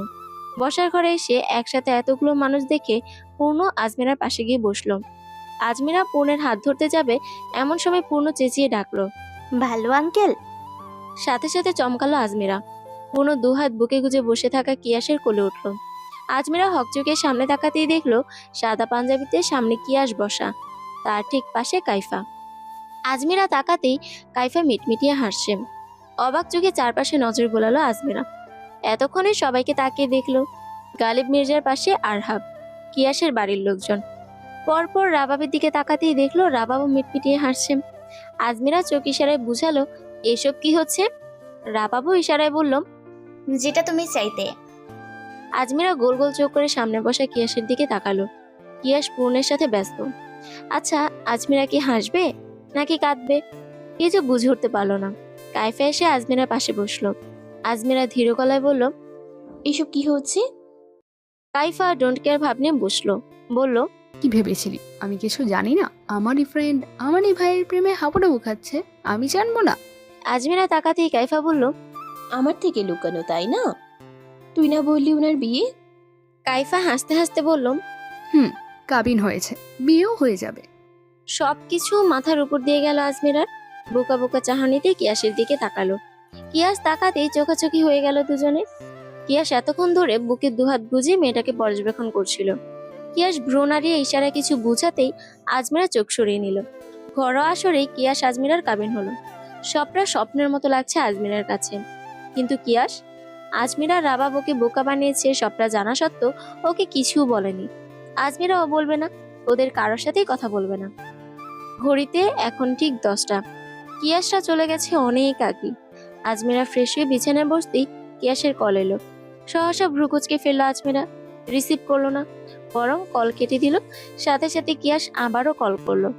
বসার ঘরে এসে একসাথে এতগুলো মানুষ দেখে পূর্ণ আজমিরার পাশে গিয়ে বসলো। আজমিরা পূর্ণের হাত ধরতে যাবে, এমন সময় পূর্ণ চেঁচিয়ে ডাকলো, ভালো আঙ্কেল। সাথে সাথে চমকালো আজমিরা। পূর্ণ দুহাত বুকে গুজে বসে থাকা কিয়াসের কোলে উঠল। আজমিরা হকচকে সামনে তাকাতেই দেখলো সাদা পাঞ্জাবিতে সামনে কিয়াস বসা, তার ঠিক পাশে কাইফা। আজমিরা তাকাতেই কাইফা মিটমিটিয়ে হাসছে। অবাক চোখে চারপাশে নজর বোলালো আজমিরা। এতক্ষণে সবাইকে তাকিয়ে দেখলো গালিব মির্জার পাশে আরহাব, কিয়াসের বাড়ির লোকজন। পরপর রাবাবের দিকে তাকাতেই দেখলো রাবাবও মিটমিটিয়ে হাসছে। আজমিরা চোখ ইশারায় বুঝালো এসব কি হচ্ছে। রাবাবও ইশারায় বলল, যেটা তুমি চাইতে। আজমিরা গোল গোল চোখ করে সামনে বসা কিয়াসের দিকে তাকালো। কিয়াস পূর্ণের সাথে ব্যস্ত। আচ্ছা, আজমিরা কি হাসবে নাকি কাঁদবে কিছু বুঝে উঠতে পারলো না। কাইফা এসে আজমিরার পাশে বসলো। আজমিরা ধীর গলায় বলল, এসব কি হচ্ছে? কাইফা ডোন্ট কেয়ার ভাব নিয়ে বসলো। বলল, কি ভেবেছিলি আমি কিছু জানি না? আমারই ফ্রেন্ড আমারই ভাইয়ের প্রেমে হাবুডুবু খাচ্ছে, আমি জানবো না? আজমিরা তাকাতেই কাইফা বলল, আমার থেকে লুকানো, তাই না? তুই না বললি ওনার বিয়ে? কাইফা হাসতে হাসতে বলল, কাবিন হয়েছে, বিয়েও হয়ে যাবে। সবকিছু মাথার উপর দিয়ে গেল আজমিরার। বোকা বোকা চাহনিতে কিয়াসের দিকে তাকালো। কিয়াস তাকাতেই চোখাচোখি হয়ে গেল দুজনে। কিয়াস এতক্ষণ ধরে বুকে দুহাত গুজে মেয়েটাকে পর্যবেক্ষণ করছিল। কিয়াস ভ্রু নাড়িয়ে ইশারায় কিছু বুঝাতেই আজমিরা চোখ সরিয়ে নিল। ঘরোয়া আসরেই কিয়াস আজমিরার কাবিন হলো। সবটা স্বপ্নের মতো লাগছে আজমিরার কাছে। কিন্তু কিয়াস, আজমিরা রাবাব ওকে বোকা বানিয়েছে সবটা জানা সত্ত্বেও ওকে কিছু বলেনি। আজমিরাও বলবে না, ওদের কারোর সাথেই কথা বলবে না। ঘড়িতে এখন ঠিক 10টা। কিয়াসরা চলে গেছে অনেক আগে। আজমিরা ফ্রেশ হয়ে বিছানায় বসতেই কিয়াসের কল এলো। সহসা ভ্রুকুচকে ফেললো আজমিরা। রিসিভ করলো না, বরং কল কেটে দিল। সাথে সাথে কিয়াস আবারও কল করলো।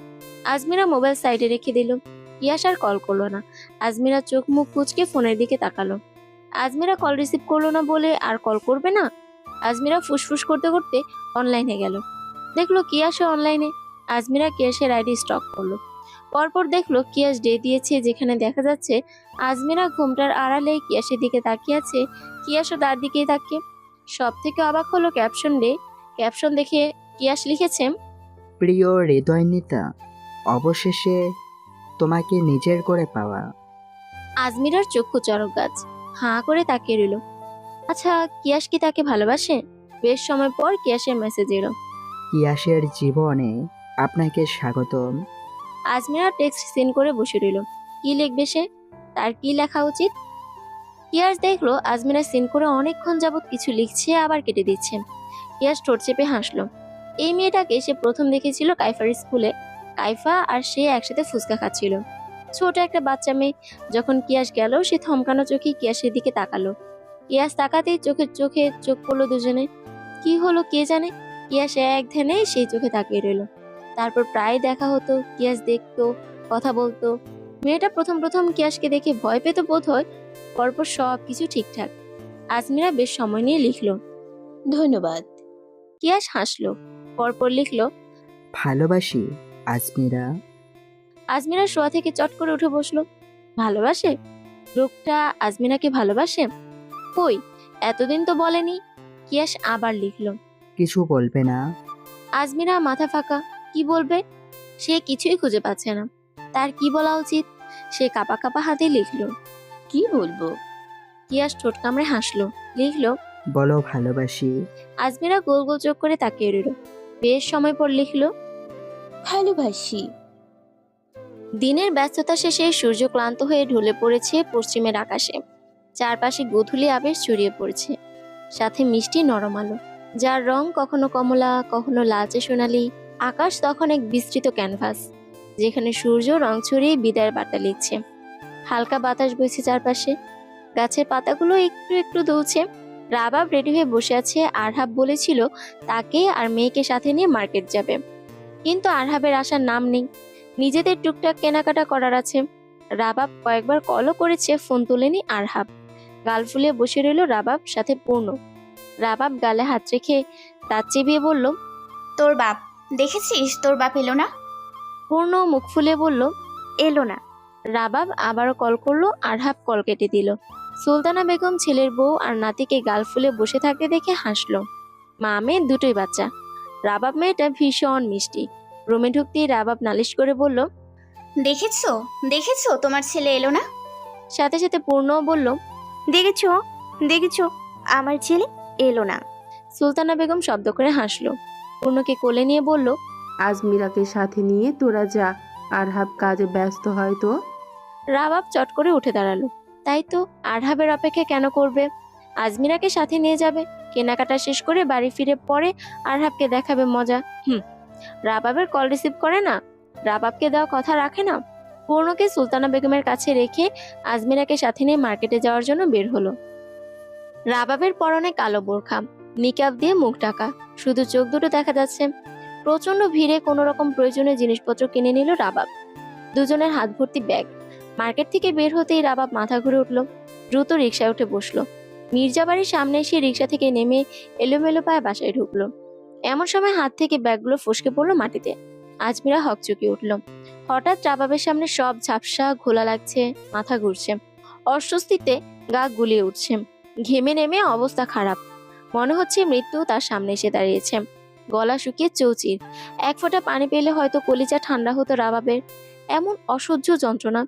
আজমিরা মোবাইল সাইডে রেখে দিল। কিয়াস আর কল করলো না। আজমিরা চোখ মুখ কুচকে ফোনের দিকে তাকালো। আজমিরা কল রিসিভ করলো না বলে আর কল করবে না? আজমিরা ফুসফুস করতে করতে অনলাইনে গেল। দেখলো কিয়াসও অনলাইনে। আজমিরা কিয়াসের আইডি স্টক করলো। পরপর দেখলো কিয়াস ডে দিয়েছে, যেখানে দেখা যাচ্ছে আজমিরা ঘুমটার আড়ালে কিয়াসের দিকে তাকিয়ে আছে, কিয়াসও তার দিকেই তাকিয়ে। সব থেকে অবাক হলো ক্যাপশন দেখে কিয়াস লিখেছে, প্রিয় হৃদয়নিতা, অবশেষে তোমাকে নিজের করে পাওয়া। আজমিরার চক্ষু চড়ক গাছ, হাঁ করে তাকিয়ে রইল। আচ্ছা, কিয়াস কি তাকে ভালোবাসে? বেশ সময় পর কিয়াসের মেসেজ এলো, কিয়াসের জীবনে আপনাকে স্বাগতম। আজমিরা টেক্সট সেন্ড করে বসে রইল। কি লিখবে সে? তার কি লেখা উচিত? কিয়াস দেখলো আজমিরা সেন্ড করে অনেকক্ষণ যাবত কিছু লিখছে আবার কেটে দিচ্ছে। কিয়াস ঠোঁট চেপে হাসলো। এই মেয়েটাকে সে প্রথম দেখেছিল কাইফার স্কুলে, কাইফা আর সে একসাথে ফুচকা খাচ্ছিল। ছোট একটা বাচ্চা মেয়ে। যখন কিয়াস গেল সে থমকানো চোখে কিয়াসের দিকে তাকালো। কিয়াস তাকাতেই চোখে চোখ পড়লো দুজনে। কি হলো কে জানে, কিয়াস এক ধ্যানে সেই চোখে তাকিয়ে রইল। তারপর প্রায় দেখা হতো, কিয়াস দেখতো, কথা বলতো। মেয়েটা প্রথম কিয়াসকে দেখে ভয় পেত বোধ হয়, পরপর সব কিছু ঠিকঠাক। আজমিরা বেশ সময় নিয়ে লিখলো। ধন্যবাদ। কিয়াস হাসলো, পরপর লিখলো ভালোবাসি আজমিরা। আজমিরা শোয়া থেকে চট করে উঠে বসলো। ভালোবাসে? লোকটা আজমিরাকে ভালোবাসে? কই, এতদিন তো বলেনি। কিয়াস আবার লিখলো। কিছু বলবে না? আজমিরা মাথা ফাঁকা। কি বলবে? সে কিছুই খুঁজে পাচ্ছে না। তার কি বলা উচিত? সে কাঁপা কাঁপা হাতে লিখলো। কি বলবো? কিয়াস ঠোঁট কামড়ে হাসলো, লিখলো বলো ভালোবাসি। আজমিরা গোল গোল চোখ করে তাকিয়ে রইল। বেশ সময় পর লিখলো ভালোবাসি। দিনের ব্যস্ততা শেষে সূর্য ক্লান্ত হয়ে ঢলে পড়েছে পশ্চিমের আকাশে। চারপাশে গোধূলি আবেশ ছড়িয়ে পড়েছে, সাথে মিষ্টি নরম আলো, যার রং কখনো কমলা, কখনো লালচে সোনালি। আকাশ তখন এক বিস্তৃত ক্যানভাস, যেখানে সূর্য রং ছড়িয়ে বিদায়ের বার্তা লিখছে। হালকা বাতাস বইছে চারপাশে, গাছের পাতাগুলো একটু একটু দুলছে। রাবাব রেডি হয়ে বসে আছে। আরহাব বলেছিল তাকে আর মেয়েকে সাথে নিয়ে মার্কেট যাবে, কিন্তু আরহাবের আসার নাম নেই। নিজেদের টুকটাক কেনাকাটা করার আছে। রাবাব কয়েকবার কলও করেছে, ফোন তোলেনি আরহাব। গাল ফুলিয়ে বসে রইল রাবাব, সাথে পূর্ণ। রাবাব গালে হাত রেখে দাঁত চিবিয়ে বলল, তোর বাপ, দেখেছিস তোর বাপ এলো না? পূর্ণ মুখ ফুলে বলল, এলো না। রাবাব আবারও কল করলো। আরহাব কল কেটে দিল। সুলতানা বেগম ছেলের বউ আর নাতিকে গাল ফুলে বসে থাকতে দেখে হাসলো। মা মেয়ে দুটোই বাচ্চা। রাবাব মেয়েটা ভীষণ মিষ্টি। রুমে ঢুকতেই রাবাব নালিশ করে বলল, দেখেছো দেখেছো তোমার ছেলে এলো না? সাথে সাথে পূর্ণও বলল, দেখেছো দেখেছো আমার ছেলে এলো না। সুলতানা বেগম শব্দ করে হাসলো। পূর্ণকে কোলে নিয়ে বলল, আজমিরাকে সাথে নিয়ে তোরা যা, আরহাব কাজে ব্যস্ত হয়তো। রাবাব চট করে উঠে দাঁড়ালো। তাই তো, আরহাবের অপেক্ষা কেন করবে? আজমিরাকে সাথে নিয়ে যাবে, কেনাকাটা শেষ করে বাড়ি ফিরে পরে আরহাবকে দেখাবে মজা। রাবাবের কল রিসিভ করে না, রাবাবকে দেওয়া কথা রাখে না। পূর্ণকে সুলতানা বেগমের কাছে রেখে আজমিরাকে সাথে নিয়ে মার্কেটে যাওয়ার জন্য বের হলো। রাবাবের পরনে কালো বোরখা, নিকাব দিয়ে মুখ ঢাকা, শুধু চোখ দুটো দেখা যাচ্ছে। প্রচন্ড ভিড়ে কোনো রকম প্রয়োজনীয় জিনিসপত্র কিনে নিল রাবাব। দুজনের হাত ভর্তি ব্যাগ। মার্কেট থেকে বের হতেই রাবাব মাথা ঘুরে উঠলো। দ্রুত রিকশায় উঠে বসলো। মির্জা বাড়ির সামনে এসে রিকশা থেকে নেমে এলোমেলো পায়ে বাসায় ঢুকলো। এমন সময় হাত থেকে ব্যাগগুলো ফসকে পড়লো মাটিতে। আজমিরা হকচকিয়ে উঠল। হঠাৎ রাবাবের সামনে সব ঝাপসা, ঘোলা লাগছে, মাথা ঘুরছে, অস্বস্তিতে গা গুলিয়ে উঠছে। ঘেমে নেমে অবস্থা খারাপ, মনে হচ্ছে মৃত্যু তার সামনে এসে দাঁড়িয়েছে। গলা শুকিয়ে চৌচির, এক ফোঁটা পানি পেলে হয়তো কলিজা ঠান্ডা হতো রাবাবের। এমন অসহ্য যন্ত্রণা,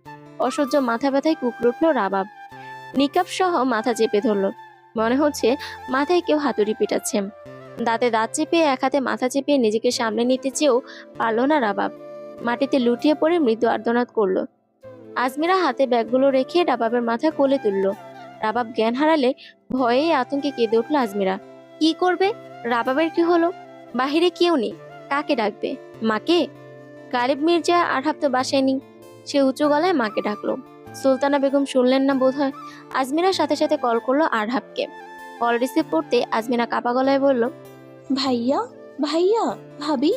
অসহ্য মাথা ব্যথায় কুকড়ে উঠল রাবাব। নিকাব সহ মাথা চেপে ধরল, মনে হচ্ছে মাথায় কেউ হাতুড়ি পিটাচ্ছে। দাঁতে দাঁত চেপে এক হাতে মাথা চেপে নিজেকে সামনে নিতে চেয়েও পারল না রাবাব। মাটিতে লুটিয়ে পড়ে মৃদু আর্তনাদ করলো। আজমিরা হাতে ব্যাগগুলো রেখে রাবাবের মাথা কোলে তুলল। রাবাব জ্ঞান হারালে ভয়ে আতঙ্কে কেঁদে উঠল আজমিরা। কি করবে? রাবাবের কি হলো? বাহিরে কেউ নেই, কাকে ডাকবে? মাকে? গালিব মির্জা আরহাব তো বাসায় নেই। সে উঁচু গলায় মাকে ডাকলো। সুলতানা বেগম শুনলেন না বোধ হয়। আজমিরার সাথে সাথে কল করলো আরহাবকে। কল রিসিভ করতে আজমিরা কাপা গলায় বলল, ভাইয়া, ভাইয়া, ভাবি।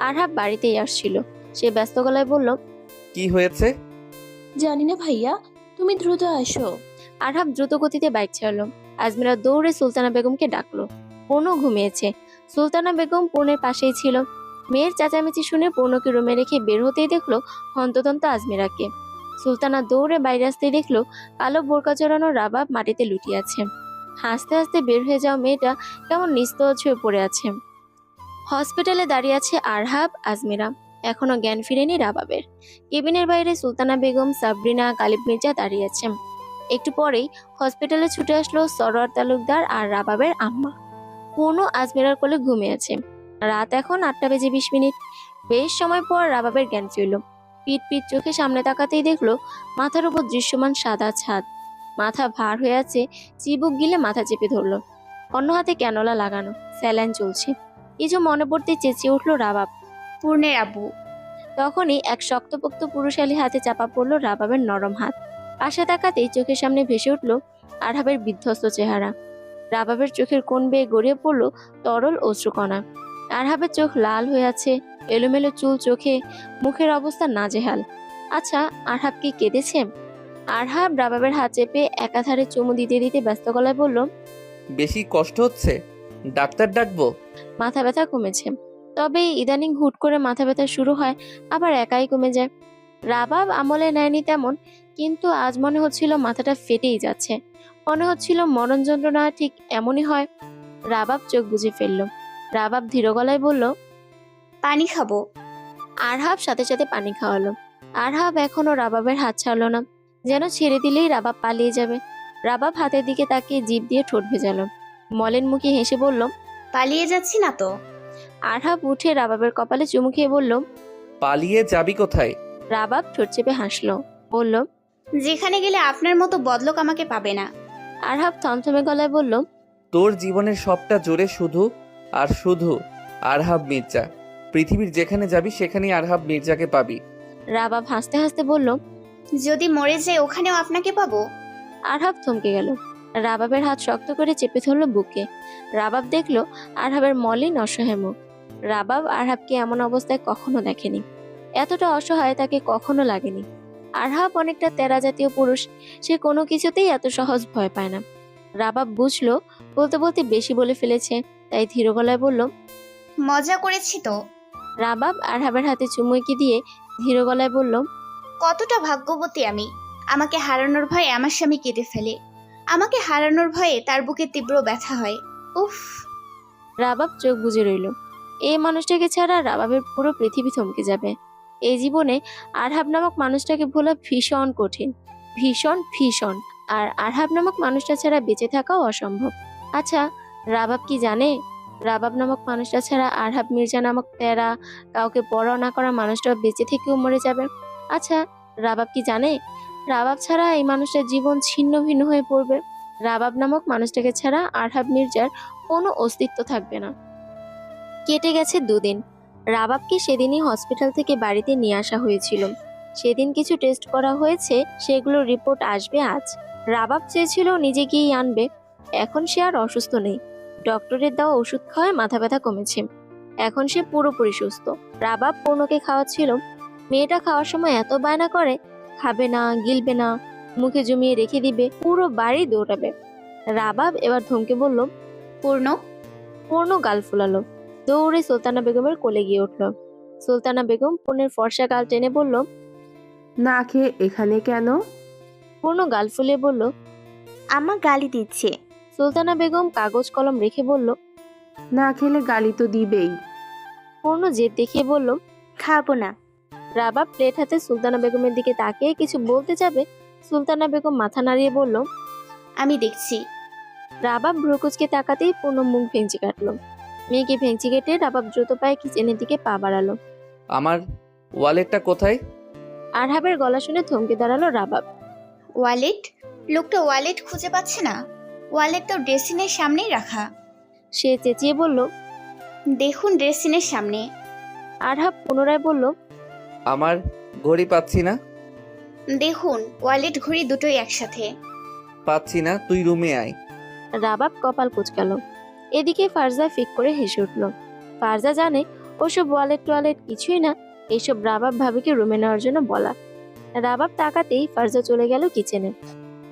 আরহাব বাড়িতেই আসছিল। সে ব্যস্ত গলায় বলল, কি হয়েছে? জানি না ভাইয়া, তুমি দ্রুত আসো। আরহাব দ্রুত গতিতে বাইক ছাড়লো। আজমিরা দৌড়ে সুলতানা বেগমকে ডাকলো। পূর্ণ ঘুমিয়েছে। সুলতানা বেগম পূর্ণের পাশেই ছিল। মেয়ের চেঁচামেচি শুনে পূর্ণকে রুমে রেখে বের হতেই দেখলো হন্তদন্ত আজমিরাকে। সুলতানা দৌড়ে বাইরে আসতেই দেখলো কালো বোরকা জড়ানো রাবাব মাটিতে লুটিয়ে আছে। হাসতে হাসতে বের হয়ে যাওয়া মেয়েটা কেমন নিস্তজ হয়ে পড়ে আছে। হসপিটালে দাঁড়িয়ে আছে আরহাব, আজমিরা। এখনো জ্ঞান ফিরেনি রাবাবের। কেবিনের বাইরে সুলতানা বেগম, সাবরিনা, গালিব মির্জা দাঁড়িয়ে আছে। একটু পরেই হসপিটালে ছুটে আসলো সরোয়ার তালুকদার আর রাবাবের আম্মা। পূর্ণ আজমিরার কোলে ঘুমিয়ে আছে। রাত এখন 8:20। বেশ সময় পর রাবাবের জ্ঞান ফিরল। পিট পিট চোখে সামনে তাকাতেই দেখলো মাথার উপর দৃশ্যমান সাদা ছাদ। মাথা ভার হয়ে আছে, চিবুক গিলে মাথা চেপে ধরলো। অন্য হাতে ক্যানোলা লাগানো, স্যালাইন চলছে। কিছু মনে পড়তে চেঁচিয়ে উঠলো রাবাব। পূর্ণের আব্বু। তখনই এক শক্তপোক্ত পুরুষালী হাতে চাপা পড়ল রাবাবের নরম হাত। পাশে তাকাতেই চোখের সামনে ভেসে উঠল আরহাবের বিধ্বস্ত চেহারা। রাবাবের চোখের কোণ বেয়ে গড়িয়ে পড়ল তরল অশ্রুকণা। আরহাবের চোখ লাল হয়ে আছে, এলোমেলো চুল চোখে, মুখের অবস্থা নাজেহাল। আচ্ছা, আরহাব কি কেঁদেছে? আরহাব রাবাবের হাত চেপে একাধারে চুমু দিতে দিতে ব্যস্ত গলায় বলল, বেশি কষ্ট হচ্ছে? ডাক্তার ডাকবো? মাথা ব্যথা কমেছে, তবে ইদানিং হুট করে মাথা ব্যথা শুরু হয়, আবার একাই কমে যায়। রাবাব আমলে নেয়নি তেমন, কিন্তু আজ মনে হচ্ছিল মাথাটা ফেটেই যাচ্ছে। মনে হচ্ছিল মরণ যন্ত্রণা ঠিক এমনই হয়। রাবাব চোখ বুজে ফেলল। রাবাব ধীর গলায় বলল, পানি খাবো। আরহাব সাথে সাথে পানি খাওয়ালো। আরহাব এখনো রাবাবের হাত ছাড়লো না, যেন ছেড়ে দিলেই রাবাব পালিয়ে যাবে। রাবাব হাতের দিকে তাকিয়ে জিভ দিয়ে ঠোঁট ভেজালো। মলেন মুখে হেসে বলল, পালিয়ে যাচ্ছি না তো। আরহাব উঠে রাবাবের কপালে চুমু খেয়ে বলল, পালিয়ে যাবি কোথায়? রাবাব ঠোঁট চেপে হাসলো, বলল, যেখানে গেলে আপনার মতো বদলোক আমাকে পাবে না। আরহাব থমথমে গলায় বলল, তোর জীবনের সবটা জোরে শুধু আর শুধু আরহাব মির্জা। পৃথিবীর যেখানে যাবি সেখানেই আরহাব মির্জাকে পাবি। রাবাব হাসতে হাসতে বলল, যদি মরে যাই ওখানেও আপনাকে পাবো। আরহাব থমকে গেল। রাবাবের হাত শক্ত করে চেপে ধরল বুকে। রাবাব দেখলো আরহাবের মলিন অসহায় মুখ। রাবাব আরহাবকে এমন অবস্থায় কখনো দেখেনি, এতটা অসহায় তাকে কখনো লাগেনি। আরহাব অনেকটা তেরা জাতীয় পুরুষ, সে কোনো কিছুতেই এত সহজ ভয় পায় না। রাবাব বুঝলো বলতে বলতে বেশি বলে ফেলেছে, তাই ধীর গলায় বলল, মজা করেছি তো। রাবাব আরহাবের হাতে চুমু এঁকে দিয়ে ধীর গলায় বলল, কতটা ভাগ্যবতী আমি, আমাকে হারানোর ভয়ে আমার স্বামী কেটে ফেলে। আমাকে হারানোর ভয়ে তার বুকে তীব্র ব্যথা হয়। উফ। রাবাব চোখ বুজে রইল। এই মানুষটাকে ছাড়া রাবাবের পুরো পৃথিবী থমকে যাবে। এই জীবনে আরহাব নামক মানুষটাকে ভোলা ভীষণ কঠিন, ভীষণ ভীষণ। আর আরহাব নামক মানুষটা ছাড়া বেঁচে থাকাও অসম্ভব। আচ্ছা, রাবাব কি জানে রাবাব নামক মানুষটা ছাড়া আরহাব মির্জা নামক তেরা, কাউকে পরোয়া না করা মানুষটা বেঁচে থেকেও মরে যাবে? আচ্ছা, রাবাব কি জানে রাবাব ছাড়া এই মানুষটার জীবন ছিন্ন ভিন্ন হয়ে পড়বে? রাবাব নামক মানুষটাকে ছাড়া আরহাব মির্জার কোনো অস্তিত্ব থাকবে না। কেটে গেছে 2 দিন। রাবাবকে সেদিনই হসপিটাল থেকে বাড়িতে নিয়ে আসা হয়েছিল। সেদিন কিছু টেস্ট করা হয়েছে, সেগুলোর রিপোর্ট আসবে আজ। রাবাব চেয়েছিল নিজে গিয়েই আনবে, এখন সে আর অসুস্থ নেই। ডক্টরের দেওয়া ওষুধ খাওয়ায় মাথা ব্যথা কমেছে, এখন সে পুরোপুরি সুস্থ। রাবাব পূর্ণকে খাওয়াচ্ছিল। মেয়েটা খাওয়ার সময় এত বায়না করে, খাবে না, গিলবে না, মুখে জমিয়ে রেখে দিবে, পুরো বাড়ি দৌড়াবে। রাবাব এবার ধমকে বলল, পূর্ণ। পূর্ণ গাল ফুলালো, দৌড়ে সুলতানা বেগমের কোলে গিয়ে উঠল। সুলতানা বেগম পূর্ণের ফর্সা গাল টেনে বলল, না খেয়ে এখানে কেন? পূর্ণ গাল ফুলিয়ে বলল, আমার গালি দিচ্ছে। সুলতানা বেগম কাগজ কলম রেখে বলল, না খেলে গালি তো দিবেই। পূর্ণ জেদ দেখিয়ে বলল, খাবো না। রাবাব প্লেট হাতে সুলতানা বেগমের দিকে তাকিয়ে কিছু বলতে যাবে, সুলতানা বেগম মাথা নাড়িয়ে বলল, আমি দেখছি। রাবাব ভ্রুকুচকে তাকাতেই পূর্ণ মুখ ভেঙচি কাটলো। মেয়েকে ভেঙচি কেটে রাবাব দ্রুত পায়ে কিচেনের দিকে পা বাড়ালো। আমার ওয়ালেটটা কোথায়? আরহাবের গলা শুনে থমকে দাঁড়ালো রাবাব। ওয়ালেট? লোকটা ওয়ালেট খুঁজে পাচ্ছে না। ওয়ালেট তো ড্রেসিনের সামনেই রাখা। সে চেঁচিয়ে বলল, দেখুন ড্রেসিনের সামনে। আরহাব পুনরায় বলল, আমার ঘড়ি পাচ্ছি না। দেখুন ওয়ালেট ঘড়ি দুটোই একসাথে। পাচ্ছি না, তুই রুমে আয়। রাবাব কপাল কুঁচকালো। এদিকে ফারজা ফিক করে হেসে উঠল। ফারজা জানে ওসব ওয়ালেট টোয়ালেট কিছুই না, এইসব রাবাব ভাবিকে রুমে নেওয়ার জন্য বলা। রাবাব তাকাতেই ফারজা চলে গেল কিচেনে।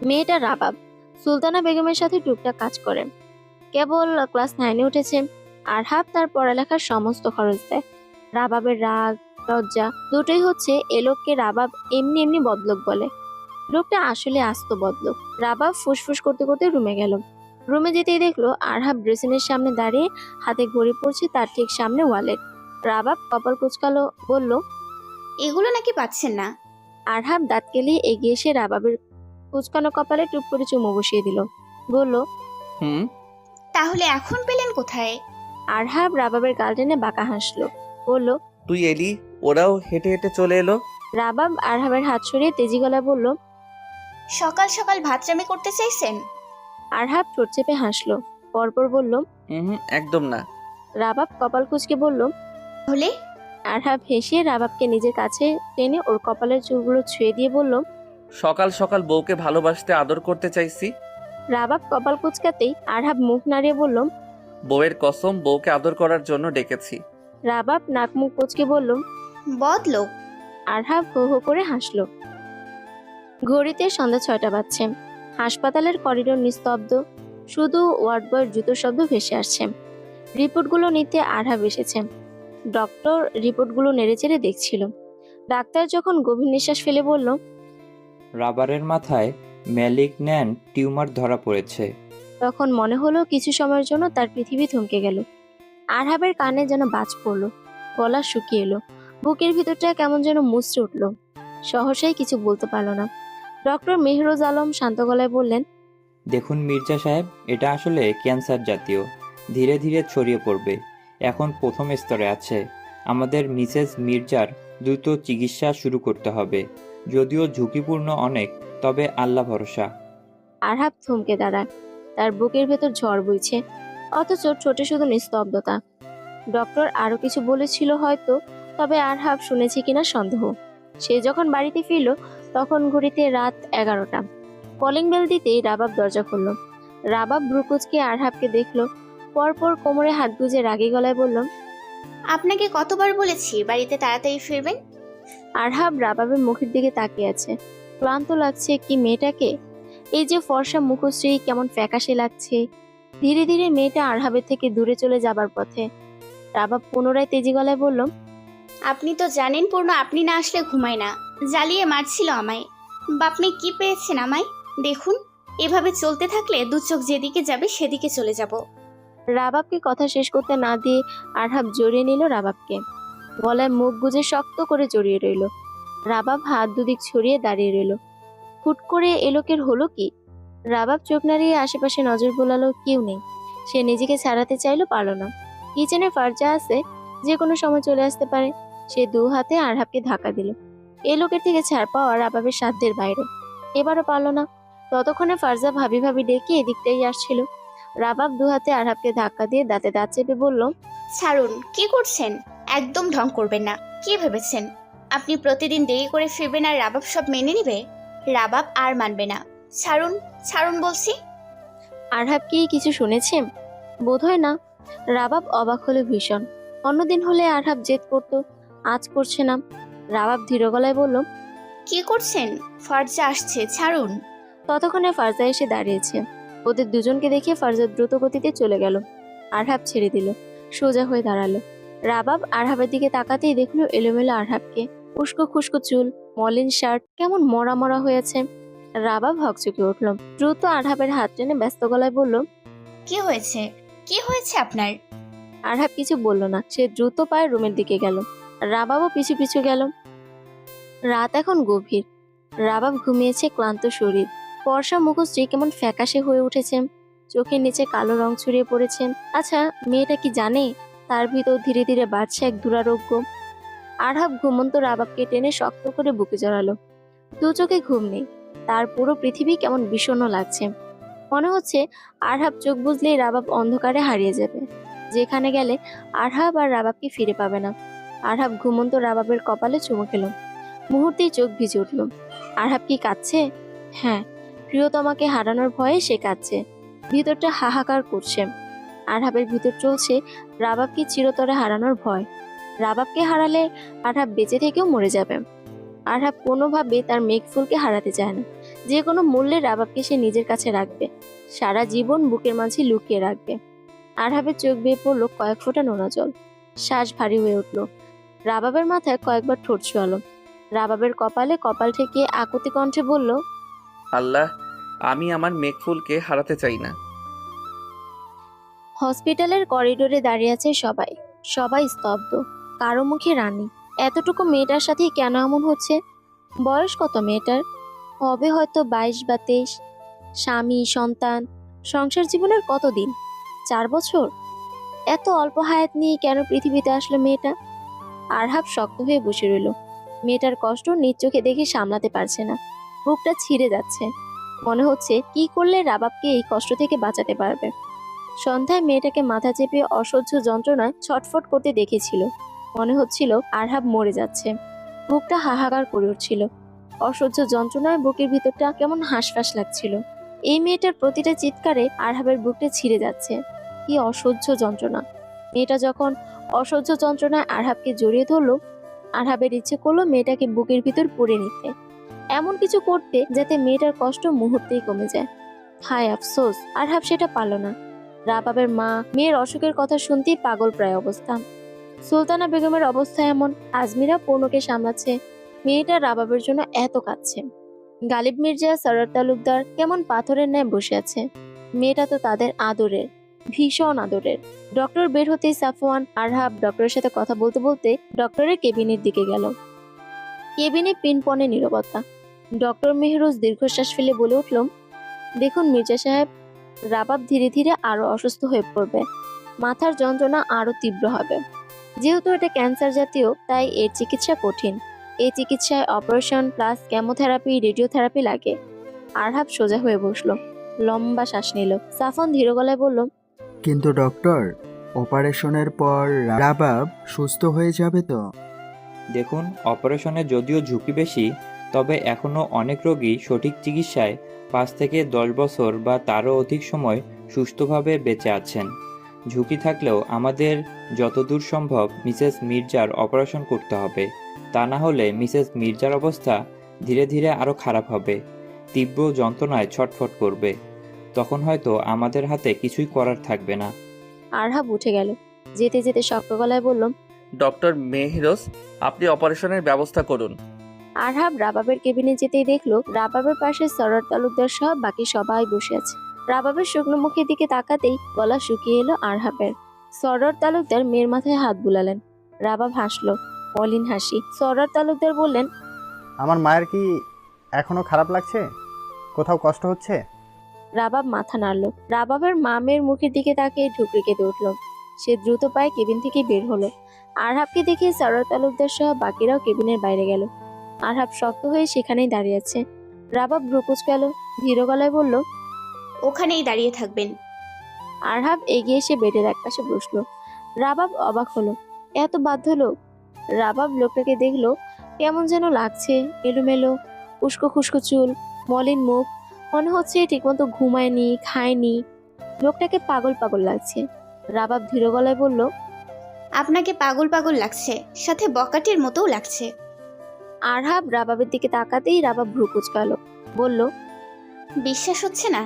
মেয়েটা রাবাব সুলতানা বেগমের সাথে টুকটাক কাজ করে, কেবল ক্লাস 9-এ উঠেছে। আরহাব তার পড়ালেখার সমস্ত খরচ দেয়। রাবাবের রাগ লজ্জা দুটোই হচ্ছে এ লোককে রাবাব এমনি এমনি বদলোক বলে। লোকটা আসলে আস্ত বদলোক। রাবাব ফুসফুস করতে করতে রুমে গেল। রুমে যেতেই দেখলো আরহাব ড্রেসিনের সামনে দাঁড়িয়ে, হাতে ঘড়ি পড়ছে, তার ঠিক সামনে ওয়ালেট। রাবাব কপাল কুঁচকালো, বলল, এগুলো নাকি পাচ্ছেন না? আরহাব দাঁত কেলিয়ে এগিয়ে এসে রাবাবের কুঁচকানো কপালে টুপ করে চুমু বসিয়ে দিল। বলল, তাহলে এখন পেলেন কোথায়? আরহাব রাবাবের গাল টেনে বাঁকা হাসলো, বলল, তুই এলি, ওরাও হেঁটে হেঁটে চলে এলো। রাবাব আরহাবের হাত সরিয়ে তেজি গলায় বলল, সকাল সকাল ভাতরামি করতে চাইছেন? আরহাব ঠোঁট চেপে হাসলো, পরপর বলল, একদম না। রাবাব কপাল কুঁচকে বলল, হলে? আরহাব হেসে রাবাবকে নিজের কাছে টেনে ওর কপালের চুলগুলো ছুঁয়ে দিয়ে বলল, সকাল সকাল বউকে ভালোবাসতে আদর করতে চাইছি। রাবাব কপাল কুঁচকাতেই আরহাব মুখ নাড়িয়ে বলল, বউয়ের কসম, বউকে আদর করার জন্য ডেকেছি। রাবাব নাক মুখ কুঁচকে বলল, বদলোক। আরহাব হো হো করে হাসল। ঘড়িতে সন্ধ্যা 6টা বাজছে। হাসপাতালের করিডোর নিস্তব্ধ, শুধু ওয়ার্ড বয়ের জুতোর শব্দ ভেসে আসছে। রিপোর্টগুলো নিতে আরহাব এসেছে। ডক্টর রিপোর্টগুলো নেড়েচেড়ে দেখছিল। ডাক্তার যখন গভীর নিঃশ্বাস ফেলে বলল, রাবারের মাথায় ম্যালিগন্যান্ট টিউমার ধরা পড়েছে। তখন মনে হলো কিছু সময়ের জন্য তার পৃথিবী থমকে গেল। আরহাবের কানে যেন বাজ পড়ল, গলা শুকিয়ে এলো, বুকের ভিতরটা কেমন যেন মুচড়ে উঠল। সহসাই কিছু বলতে পারল না। ডক্টর মেহরুজ আলম শান্ত গলায় বললেন, দেখুন মির্জা সাহেব, এটা আসলে ক্যান্সার জাতীয়, ধীরে ধীরে ছড়িয়ে পড়বে। এখন প্রথম স্তরে আছে। আমাদের মিসেস মির্জার দ্রুত চিকিৎসা শুরু করতে হবে, যদিও ঝুঁকিপূর্ণ অনেক, তবে আল্লাহ ভরসা। আরহাব থমকে দাঁড়ায়। তার বুকের ভেতর ঝড় বইছে, অথচ ঠোঁটে শুধু নিস্তব্ধতা। ডক্টর আরো কিছু বলেছিল হয়তো, তবে আরহাব শুনেছে কিনা সন্দেহ। সে যখন বাড়িতে ফিরল তখন ঘড়িতে রাত 11টা। কলিং বেল দিতেই রাবাব দরজা খুলল। রাবাব ভ্রুকুচকে আরহাবকে দেখল, পরপর কোমরে হাত গুজে রাগী গলায় বলল, আপনাকে কতবার বলেছি বাড়িতে তাড়াতাড়ি ফিরবেন? আরহাব রাবাবের মুখের দিকে তাকিয়ে আছে। ক্লান্ত লাগছে কি মেয়েটাকে? এই যে ফর্সা মুখশ্রী কেমন ফ্যাকাশে লাগছে। ধীরে ধীরে মেয়েটা আরহাবের থেকে দূরে চলে যাবার পথে। রাবাব পুনরায় তেজি গলায় বলল, আপনি তো জানেন পূর্ণ আপনি না আসলে ঘুমায় না, জ্বালিয়ে মারছিল আমায়। বাপনি কি পেয়েছেন আমায়? দেখুন, এভাবে চলতে থাকলে দু চোখ যেদিকে যাবে সেদিকে চলে যাব। রাবাবকে কথা শেষ করতে না দিয়ে আরহাব জড়িয়ে নিল রাবাবকে। গলায় মুখ গুজে শক্ত করে জড়িয়ে রইল। রাবাব হাত দুদিক ছড়িয়ে দাঁড়িয়ে রইল। হুট করে এলোকের হলো কি? রাবাব চোখ নাড়িয়ে আশেপাশে নজর বোলালো, কেউ নেই। সে নিজেকে ছাড়াতে চাইলো, পারল না। কিচেনে ফারজা আছে, যে কোনো সময় চলে আসতে পারে। সে দু হাতে আরহাবকে ধাক্কা দিল। এ লোকের থেকে ছাড় পাওয়া রাবাবের সাধ্যের বাইরে। এবারও পারল না। ততক্ষণে ফারজা ভাবি ভাবি ডেকে এদিকটাই আসছিল। রাবাব দু হাতে আরহাবকে ধাক্কা দিয়ে দাঁতে দাঁত চেপে বলল, ছাড়ুন, কি করছেন? একদম ঢং করবেন না। কি ভেবেছেন আপনি প্রতিদিন দেরি করে ফিরবেন আর রাবাব সব মেনে নিবে? রাবাব আর মানবে না। ছাড়ুন, ছাড়ুন বলছি। আরহাব কি কিছু শুনেছে? বোধহয় না। রাবাব অবাক হলো ভীষণ। অন্যদিন হলে আরহাব জেদ করত, আজ করছে না। রাবাব ধীর গলায় বলল, কি করছেন? ফারজা আসছে, ছাড়ুন। ততক্ষণে ফারজা এসে দাঁড়িয়েছে। ওদের দুজনকে দেখে ফারজা দ্রুত গতিতে চলে গেল। আরহাব ছেড়ে দিল, সোজা হয়ে দাঁড়ালো। রাবাব আরহাবের দিকে তাকাতেই দেখলো এলোমেলো আরহাবকে। উস্কো খুস্কো চুল, মলিন শার্ট, কেমন মরা মরা হয়েছে। রাবাব হকচকে উঠল। দ্রুত আরহাবের হাত টেনে ব্যস্ত গলায় বলল, কি হয়েছে? কি হয়েছে আপনার? আরহাব কিছু বলল না। সে দ্রুত পায়ে রুমের দিকে গেল। রাবাবও পিছু পিছু গেল। রাত এখন গভীর। রাবাব ঘুমিয়েছে ক্লান্ত শরীর। ফর্সা মুখশ্রী কেমন ফ্যাকাশে হয়ে উঠেছে, চোখের নিচে কালো রং ছড়িয়ে পড়েছে। আচ্ছা, মেয়েটা কি জানে তার ভিতর ধীরে ধীরে বাড়ছে এক দুরারোগ্য? আরহাব ঘুমন্ত রাবাবকে টেনে শক্ত করে বুকে জড়ালো। দু চোখে ঘুম নেই, তার পুরো পৃথিবী কেমন বিষণ্ণ লাগছে। মনে হচ্ছে আরহাব চোখ বুঝলেই রাবাব অন্ধকারে হারিয়ে যাবে, যেখানে গেলে আরহাব আর রাবাবকে ফিরে পাবে না। আরহাব ঘুমন্ত রাবাবের কপালে চুমু খেল। মুহূর্তেই চোখ ভিজে উঠল। আরহাব কি কাঁদছে? হ্যাঁ, প্রিয়তমাকে হারানোর ভয়ে সে কাঁদছে। ভিতরটা হাহাকার করছে। আরহাবের ভিতর চলছে রাবাবকে চিরতরে হারানোর ভয়। রাবাবকে হারালে আরহাব বেঁচে থেকেও মরে যাবে। আরহাব কোনোভাবে তার মেঘফুলকে হারাতে চায় না। যে কোনো মূল্যে রাবাবকে সে নিজের কাছে রাখবে, সারা জীবন বুকের মাঝে লুকিয়ে রাখবে। আরহাবের চোখ বেয়ে পড়ল কয়েক ফোঁটা নোনা জল। শ্বাস ভারী হয়ে উঠল। রাবাবের মাথায় কয়েকবার ঠোঁট ছোঁয়ালো। রাবাবের কপালে কপাল ঠেকিয়ে আকুতি কণ্ঠে বলল, আল্লাহ, আমি আমার মেঘফুলকে হারাতে চাই না। হসপিটালের করিডোরে দাঁড়িয়ে আছে সবাই। সবাই স্তব্ধ, কারো মুখে রানী। এতটুকু মেয়েটার সাথে কেন এমন হচ্ছে? বয়স কত মেয়েটার? হবে হয়তো 22 বা 23। স্বামী, সন্তান, সংসার জীবনের কতদিন? 4 বছর? এত অল্প হায়াত নিয়ে কেন পৃথিবীতে আসলো মেয়েটা? আরহাব শক্ত হয়ে বসে রইল। মেয়েটার কষ্ট নিজ চোখে দেখে সামলাতে পারছে না। বুকটা ছিঁড়ে যাচ্ছে। মনে হচ্ছে কি করলে রাবাবকে এই কষ্ট থেকে বাঁচাতে পারবে। সন্ধ্যায় মেয়েটাকে মাথা চেপে অসহ্য যন্ত্রণায় ছটফট করতে দেখেছিল। মনে হচ্ছিল আরহাব মরে যাচ্ছে। বুকটা হাহাকার করে উঠছিল। অসহ্য যন্ত্রণায় বুকের ভিতরটা কেমন হাঁসফাঁস লাগছিল। এই মেয়েটার প্রতিটা চিৎকারে আরহাবের বুকটা ছিঁড়ে যাচ্ছে। কি অসহ্য যন্ত্রণা! মেয়েটা যখন অসহ্য যন্ত্রণায় আরহাবকে জড়িয়ে ধরলো, আরহাবের ইচ্ছে করলো মেয়েটাকে বুকের ভিতর পুরে নিতে, এমন কিছু করতে যাতে মেয়েটার কষ্ট মুহূর্তেই কমে যায়। হায় আফসোস, আরহাব সেটা পারল না। রাবাবের মা মেয়ের অসুখের কথা শুনতেই পাগল প্রায় অবস্থা। সুলতানা বেগমের অবস্থা এমন, আজমিরা পূর্ণকে সামলাচ্ছে, মেয়েটা রাবাবের জন্য এত কাঁদছে। গালিব মির্জা, সরোয়ার তালুকদার কেমন পাথরের ন্যায় বসে আছে। মেয়েটা তো তাদের আদরের, ভীষণ আদরের। ডক্টর বের হতেই সাফওয়ান আরহাব ডক্টরের সাথে কথা বলতে বলতে ডক্টরের কেবিনের দিকে গেল। কেবিনে পিনপনে নীরবতা। ডক্টর মেহরুজ দীর্ঘশ্বাস ফেলে বলে উঠল, দেখুন মির্জা সাহেব, রাবাব ধীরে ধীরে আরো অসুস্থ হয়ে পড়বে, মাথার যন্ত্রণা আরো তীব্র হবে। যেহেতু এটা ক্যান্সার জাতীয়, তাই এর চিকিৎসা কঠিন। এই চিকিৎসায় অপারেশন প্লাস কেমোথেরাপি, রেডিওথেরাপি লাগে। আরহাব সোজা হয়ে বসলো, লম্বা শ্বাস নিল। সাফন ধীর গলায় বলল, কিন্তু ডক্টর, অপারেশনের পর রাবাব সুস্থ হয়ে যাবে তো? দেখুন, অপারেশনে যদিও ঝুঁকি বেশি, তবে এখনও অনেক রোগী সঠিক চিকিৎসায় 5 থেকে 10 বছর বা তারও অধিক সময় সুস্থভাবে বেঁচে আছেন। ঝুঁকি থাকলেও আমাদের যতদূর সম্ভব মিসেস মির্জার অপারেশন করতে হবে। তা না হলে মিসেস মির্জার অবস্থা ধীরে ধীরে আরও খারাপ হবে, তীব্র যন্ত্রণায় ছটফট করবে। তখন হয়তো আমাদের হাতে কিছুই করার থাকবে না। আরহাব উঠে গেল। যেতে যেতে শক্ত গলায় বলল, ডক্টর মেহরোজ, আপনি অপারেশনের ব্যবস্থা করুন। আরহাব রাবাবের কেবিনে যেতেই দেখলো রাবাবের পাশে সরোয়ার তালুকদার সহ বাকি সবাই বসে আছে। রাবাবের শুকনো মুখের দিকে তাকাতেই গলা শুকিয়ে এলো আরহাবের। সরোয়ার তালুকদার মেয়ের মাথায় হাত বুলালেন। রাবাব হাসলো, মলিন হাসি। সরোয়ার তালুকদার বললেন, আমার মায়ের কি এখনো খারাপ লাগছে? কোথাও কষ্ট হচ্ছে? রাবাব মাথা নাড়ল। রাবাবের মা মেয়ের মুখের দিকে তাকিয়ে ঢুকরে কেঁদে উঠল। সে দ্রুত পায়ে কেবিন থেকে বের হলো। আরহাবকে দেখে সরোয়ার তালুকদার সহ বাকিরাও কেবিনের বাইরে গেল। আরহাব শক্ত হয়ে সেখানেই দাঁড়িয়ে আছে। রাবাব ভ্রুকুচ গেল, ধীর গলায় বলল, ওখানেই দাঁড়িয়ে থাকবেন। আরহাব এগিয়ে এসে বেডের একপাশে বসলো। রাবাব অবাক হলো, এত বাধ্য লোক। রাবাব লোকটাকে দেখলো, কেমন যেন লাগছে, এলোমেলো, উস্কো খুস্কো চুল, মলিন মুখ, মনে হচ্ছে ঠিকমতো ঘুমায়নি, খায়নি। লোকটাকে পাগল পাগল লাগছে। রাবাব ধীর গলায় বলল, আপনাকে পাগল পাগল লাগছে, সাথে বকাটির মতোও লাগছে। আরহাব রাবাবের দিকে তাকাতেই রাবাব ভ্রু কুঁচকালো, বলল, বিশ্বাস হচ্ছে না?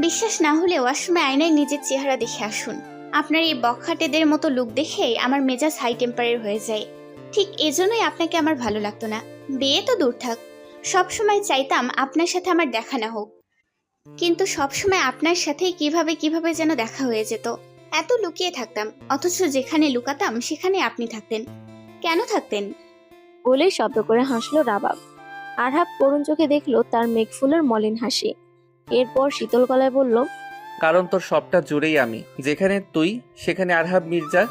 বিশ্বাস না হলে ওয়াশরুমে আয়নায় নিজের চেহারা দেখে আসুন। আপনার এই বখাটেদের মতো লুক দেখে আমার মেজাজ হাই টেম্পারের হয়ে যায়। ঠিক এজন্যই আপনাকে আমার ভালো লাগতো না। বিয়ে তো দূর থাক, সবসময় চাইতাম আপনার সাথে আমার দেখা না হোক, কিন্তু সবসময় আপনার সাথে কিভাবে কিভাবে যেন দেখা হয়ে যেত। এত লুকিয়ে থাকতাম, অথচ যেখানে লুকাতাম সেখানে আপনি থাকতেন। কেন থাকতেন? বলেই শব্দ করে হাসলো রাবাব। আরহাব করুণ চোখে দেখলো তার মেঘফুলের মলিন হাসি। এরপর শীতল গলায় বলল, কারণ তোর সবটা জুড়েই আমি, যেখানে তুই সেখানে আরহাব মির্জা।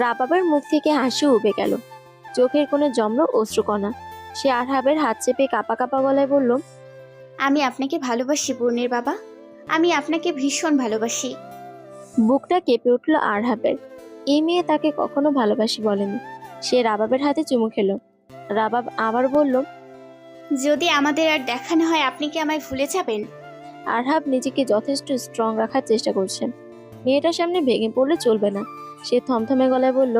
রাবাবের মুখ থেকে হাসি উবে গেল, চোখের কোণে জমলো অশ্রুকণা। সে আরহাবের হাত চেপে কাঁপা কাঁপা গলায় বলল, আমি আপনাকে ভালোবাসি পূর্ণের বাবা, আমি আপনাকে ভীষণ ভালোবাসি। বুকটা কেঁপে উঠল আরহাবের। এই মেয়ে তাকে কখনো ভালোবাসি বলেনি। সে রাবাবের হাতে চুমু খেলো। রাবাব আবার বলল, যদি আমাদের আর দেখা না হয় আপনি কি আমায় ভুলে যাবেন? আরহাব নিজেকে যথেষ্ট স্ট্রং রাখার চেষ্টা করছে। মেয়েটার সামনে ভেঙে পড়লে চলবে না। সে থমথমে গলায় বলল,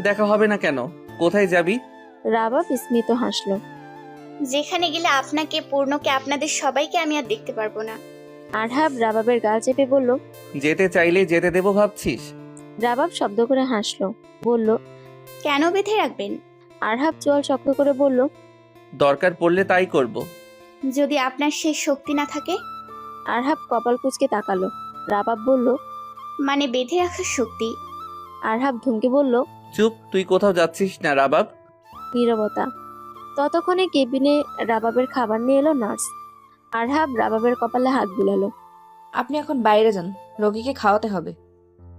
দেখা হবে না কেন? কোথায় যাবি? রাবাব স্মিত হাসলো। যেখানে গেলে আপনাকে, পূর্ণকে, আপনাদের সবাইকে আমি আর দেখতে পারবো না। আরহাব রাবাবের গাল চেপে বলল, যেতে চাইলে যেতে দেবো ভাবছিস? রাবাব শব্দ করে হাসলো, বলল, কেন বেঁধে রাখবেন? আরহাব চোয়াল শক্ত করে বলল, দরকার পড়লে তাই করব। যদি আপনার সেই শক্তি না থাকে? আরহাব কপাল কুঁচকে তাকালো। রাবাব বলল, মানে বেঁধে রাখার শক্তি? আরহাব ধমকে বলল, চুপ, তুই কোথাও যাচ্ছিস না রাবাব। নীরবতা। ততক্ষণে কেবিনে রাবাবের খাবার নিয়ে এলো নার্স। আরহাব রাবাবের কপালে হাত বুলালো। আপনি এখন বাইরে যান, রোগীকে খাওয়াতে হবে।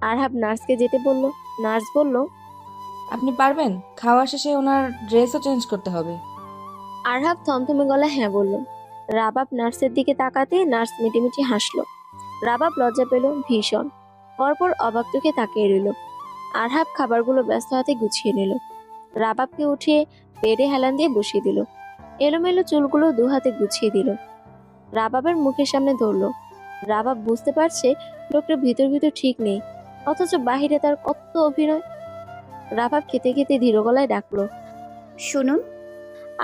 আরহাব নার্সকে যেতে বলল। নার্স বলল, আপনি পারবেন? খাওয়া শেষে ওনার ড্রেসও চেঞ্জ করতে হবে। আরহাব থমথমে গলায় হ্যাঁ বলল। রাবাব নার্সের দিকে তাকাতে নার্স মিটিমিটি হাসলো। রাবাব লজ্জা পেল ভীষণ। পরপর অবাক চোখে তাকিয়ে রইল। আরহাব খাবারগুলো ব্যস্ত হাতে গুছিয়ে নিল। রাবাবকে উঠিয়ে বেডে হেলান দিয়ে বসিয়ে দিল। এলোমেলো চুলগুলো দু হাতে গুছিয়ে দিল। রাবাবের মুখের সামনে ধরলো। রাবাব বুঝতে পারছে লোকটা ভিতর ভিতর ঠিক নেই, অথচ বাহিরে তার কত অভিনয়। রাবাব খেতে খেতে ধীর গলায় ডাকলো, শুনুন।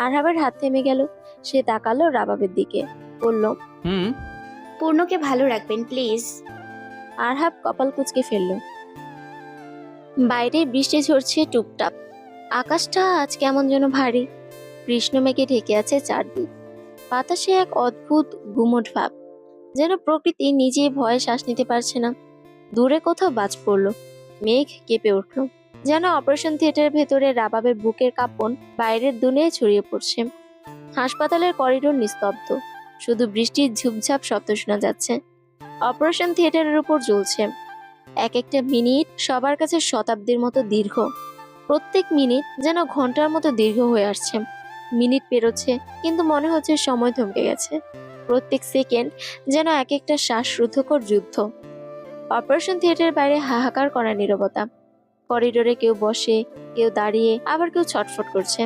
আরহাবের হাত থেমে গেল। সে তাকালো রাবাবের দিকে, বলল, পূর্ণকে ভালো রাখবেন প্লিজ। আরহাব কপাল কুঁচকে ফেলল। বাইরে বৃষ্টি ঝরছে টুপটাপ। আকাশটা আজ কেমন যেন ভারী। কৃষ্ণ মেঘে ঢেকে আছে চারদিক। বাতাসে এক অদ্ভুত গুমোট ভাব, যেন প্রকৃতি নিজেই ভয়ে শ্বাস নিতে পারছে না। দূরে কোথাও বাজ পড়ল। মেঘ কেঁপে উঠল, যেন অপারেশন থিয়েটারের ভেতরে রাবাবের বুকের কাঁপন বাইরের দুনিয়ায় ছড়িয়ে পড়ছে। হাসপাতালের করিডোর নিস্তব্ধ, শুধু বৃষ্টির ঝুপঝাপ শব্দ শোনা যাচ্ছে। অপারেশন থিয়েটারের উপর জ্বলছে। এক একটা মিনিট সবার কাছে শতাব্দীর মতো দীর্ঘ। প্রত্যেক মিনিট যেন ঘন্টার মতো দীর্ঘ হয়ে আসছে। মিনিট পেরোচ্ছে, কিন্তু মনে হচ্ছে সময় থমকে গেছে। প্রত্যেক সেকেন্ড যেন এক একটা শ্বাসরুদ্ধকর যুদ্ধ। অপারেশন থিয়েটারের বাইরে হাহাকার করা নীরবতা। করিডোরে কেউ বসে, কেউ দাঁড়িয়ে, আবার কেউ ছটফট করছে।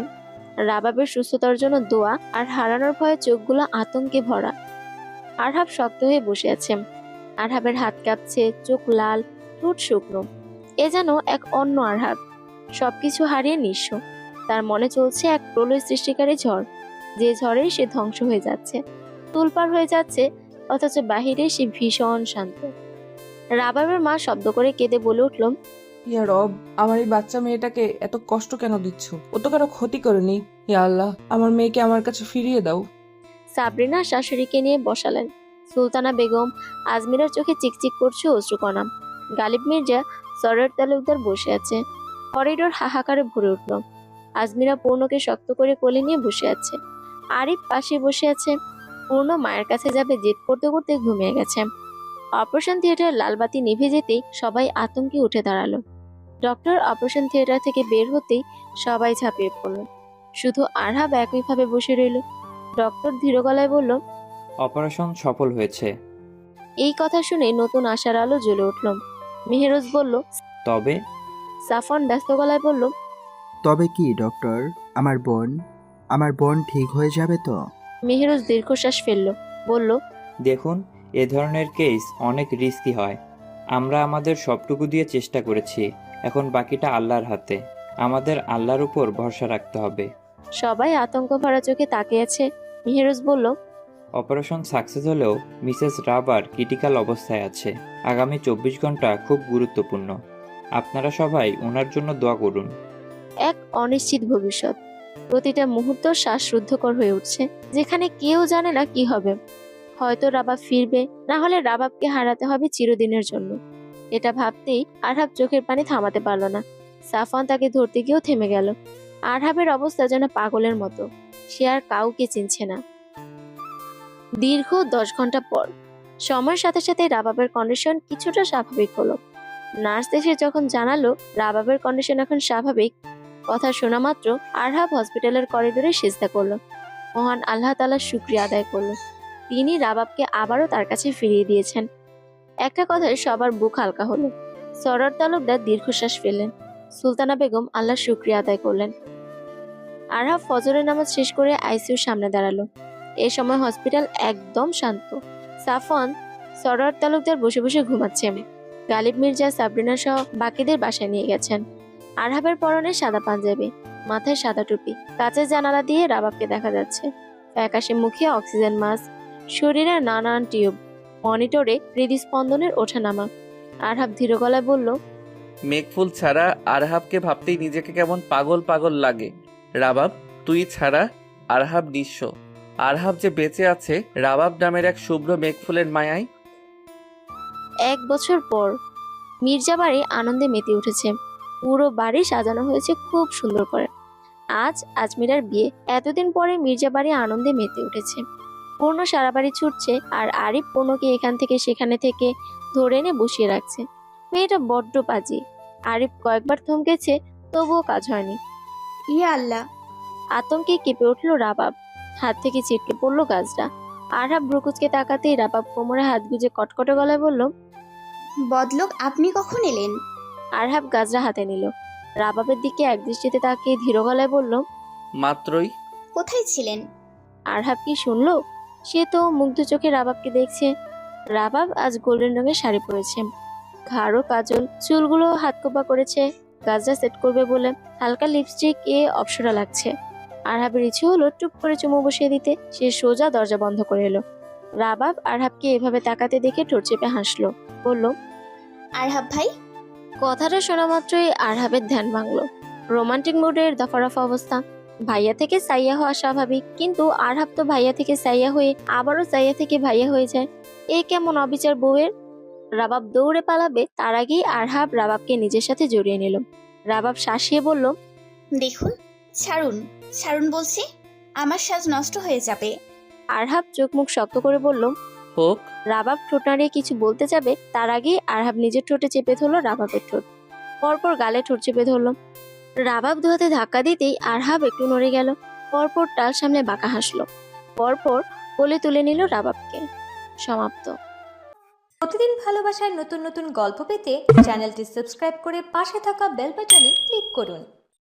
রাবাবের সুস্থতার জন্য দোয়া আর হারানোর ভয়ে চোখগুলো আতঙ্কে ভরা। আরহাব শক্ত হয়ে বসে আছে। আরহাবের হাত কাঁপছে, চোখ লাল, ঠোঁট শুকনো। এ যেন এক অন্য আরহাব, সবকিছু হারিয়ে নিঃস্ব। তার মনে চলছে এক প্রলয় সৃষ্টিকারী ঝড়, যে ঝড়ে সে ধ্বংস হয়ে যাচ্ছে, তুলপার হয়ে যাচ্ছে, অথচ বাহিরে সে ভীষণ শান্ত। রাবাবের মা শব্দ করে কেঁদে বলে উঠল, ইয়া রব, আমার এই বাচ্চা মেয়েটাকে এত কষ্ট কেন দিচ্ছ? ও তো কারো ক্ষতি করেনি। ইয়া আল্লাহ, আমার মেয়েকে আমার কাছে ফিরিয়ে দাও। সাবরিনা শাশুড়িকে নিয়ে বসালেন। সুলতানা বেগম, আজমিরার চোখে চিকচিক করছে অশ্রুকণা। গালিব মির্জা, সরোয়ার তালুকদার বসে আছে। করিডোর হাহাকারে ভরে উঠল। আজমিরা পূর্ণকে শক্ত করে কোলে নিয়ে বসে আছে। আরিফ পাশে বসে আছে। পূর্ণ মায়ের কাছে যাবে জেদ করতে করতে ঘুমিয়ে গেছে। অপারেশন থিয়েটার লালবাতি নিভে যেতেই সবাই আতঙ্কে উঠে দাঁড়ালো। ডক্টর অপারেশন থিয়েটার থেকে বের হতেই সবাই ঝাঁপিয়ে পড়ল। শুধু আরহাব একইভাবে বসে রইল। ডক্টর ধীর গলায় বলল, অপারেশন সফল হয়েছে। এই কথা শুনে নতুন আশার আলো জ্বলে উঠল। মেহেরোজ বলল, তবে সাফন ব্যস্ত গলায় বলল, তবে কি ডক্টর? আমার বোন ঠিক হয়ে যাবে তো? মেহেরোজ দীর্ঘশ্বাস ফেলল, বলল, দেখুন, এ ধরনের কেস অনেক রিস্কি হয়। আমরা আমাদের সবটুকু দিয়ে চেষ্টা করেছি, এখন বাকিটা আল্লাহর হাতে। আমাদের আল্লাহর উপর ভরসা রাখতে হবে। সবাই আতঙ্ক ভরা চোখে তাকিয়ে আছে। মেহেরোজ বলল, অপারেশন সাকসেস হলেও মিসেস রাবার ক্রিটিক্যাল অবস্থায় আছে। আগামী 24 ঘন্টা খুব গুরুত্বপূর্ণ। আপনারা সবাই ওনার জন্য দোয়া করুন। এক অনিশ্চিত ভবিষ্যৎ। প্রতিটা মুহূর্ত শ্বাসরুদ্ধকর হয়ে উঠছে, যেখানে কেউ জানে না কি হবে। হয়তো রাবাব ফিরবে, না হলে রাবাবকে হারাতে হবে চিরদিনের জন্য। এটা ভাবতেই আরহাব চোখের পানি থামাতে পারল না। সাফওয়ান তাকে ধরতে গিয়েও থেমে গেল। আরহাবের অবস্থা যেন পাগলের মতো, সে আর কাউকে চিনছে না। দীর্ঘ 10 ঘন্টা পর সময়ের সাথে সাথে রাবাবের কন্ডিশন কিছুটা স্বাভাবিক হলো। নার্স এসে যখন জানালো রাবাবের কন্ডিশন এখন স্বাভাবিক, কথা শোনা মাত্র আরহাব হসপিটালের করিডোরে সিজদা করলো। মহান আল্লাহ তাআলার শুকরিয়া আদায় করলো। তিনি রাবাবকে আবারও তার কাছে ফিরিয়ে দিয়েছেন। একটা কথায় সবার বুক হালকা হলো। সরোয়ার তালুকদার দীর্ঘশ্বাস ফেললেন। সুলতানা বেগম আল্লাহর শুকরিয়া আদায় করলেন। আরহাব ফজরের নামাজ শেষ করে আইসিইউর সামনে দাঁড়ালো। এ সময় হসপিটাল একদম শান্ত। সাফওয়ান, সরোয়ার তালুকদার বসে বসে ঘুমাচ্ছেন। গালিব মির্জা সাবরিনা সহ বাকিদের বাসায় নিয়ে গেছেন। আরহাবের পরনে সাদা পাঞ্জাবি, মাথায় সাদা টুপি। কাঁচের জানালা দিয়ে রাবাবকে দেখা যাচ্ছে। ফ্যাকাশে মুখে অক্সিজেন মাস্ক, শরীরে নানান টিউব, মনিটরে হৃদস্পন্দনের ওঠানামা। আরহাব ধীর গলায় বলল, মেঘফুল ছাড়া আরহাবকে ভাবতেই নিজেকে কেমন পাগল পাগল লাগে। রাবাব, তুই ছাড়া আরহাব নিঃস্ব। আরহাব যে বেঁচে আছে রাবাব নামের এক শুভ্র মেঘফুলের মায়ায়। 1 বছর পর মির্জা বাড়ি আনন্দে মেতে উঠেছে। পুরো বাড়ি সাজানো হয়েছে খুব সুন্দর করে। আজ আজমিরার বিয়ে। এতদিন পরে মির্জা বাড়ি আনন্দে মেতে উঠেছে। পূর্ণ সারা বাড়ি ছুটছে, আর আরিফ পূর্ণকে এখান থেকে সেখানে থেকে ধরে এনে বসিয়ে রাখছে। মেয়েটা বড্ড পাজি। আরিফ কয়েকবার থমকেছে, তবুও কাজ হয়নি। ইয়া আল্লাহ! আতঙ্কে কেঁপে উঠল রাবাব। হাত থেকে ছিটকে পড়লো গাছটা। আরহাব ভ্রুকুচকে তাকাতেই রাবাব কোমরে হাত গুজে কটকটে গলায় বলল, বদলোক, আপনি কখন এলেন? আরহাব গাজরা হাতে নিল। রাবাবের দিকে একদৃষ্টিতে তাকিয়ে ধীর গলায় বলল, মাত্রই। কোথায় ছিলেন? আরহাব কি শুনলো? সে তো মুগ্ধ চোখে রাবাবকে দেখছে। রাবাব আজ গোল্ডেন রঙের শাড়ি পরেছে, ঘাড় কাজল, চুলগুলো হাতকোপা করেছে। গাজরা সেট করবে বলে হালকা লিপস্টিক অপসরা লাগছে। আরহাবের ইচ্ছে হলো টুপ করে চুমু বসিয়ে দিতে। সে সোজা দরজা বন্ধ করে এলো। রাবাব আরহাবকে এভাবে তাকাতে দেখে ঠোঁট চেপে হাসলো, বলল, আরহাব ভাই। কথাটা শোনা মাত্রই আরহাবের ধ্যান ভাঙলো। রোমান্টিক মুডের দফারফা অবস্থা। ভাইয়া থেকে সাইয়া হওয়া স্বাভাবিক, কিন্তু আরহাব তো ভাইয়া থেকে সাইয়া হয়ে আবারও সাইয়া থেকে ভাইয়া হয়ে যায়। এ কেমন অবিচার বউয়ের! রাবাব দৌড়ে পালাবে, তার আগেই আরহাব রাবাবকে নিজের সাথে জড়িয়ে নিল। রাবাব শাসিয়ে বলল, দেখুন, ছাড়ুন ছাড়ুন বলছি, আমার সাজ নষ্ট হয়ে যাবে। আরহাব চোখ মুখ শক্ত করে বলল, হোক। রাবাব ঠোঁট নাড়িয়ে কিছু বলতে যাবে, তার আগেই আরহাব নিজের ঠোঁটে চেপে ধরলো রাবাবের ঠোঁট। পরপর গালে ঠোঁট চেপে ধরলো। রাবাব দুহাতে ধাক্কা দিতেই আরহাব একটু নড়ে গেল। পরপর টাল সামনে বাঁকা হাসলো। পরপর কোলে তুলে নিল রাবাবকে। সমাপ্ত। প্রতিদিন ভালোবাসার নতুন নতুন গল্প পেতে চ্যানেলটি সাবস্ক্রাইব করে পাশে থাকা বেল বাটনে ক্লিক করুন।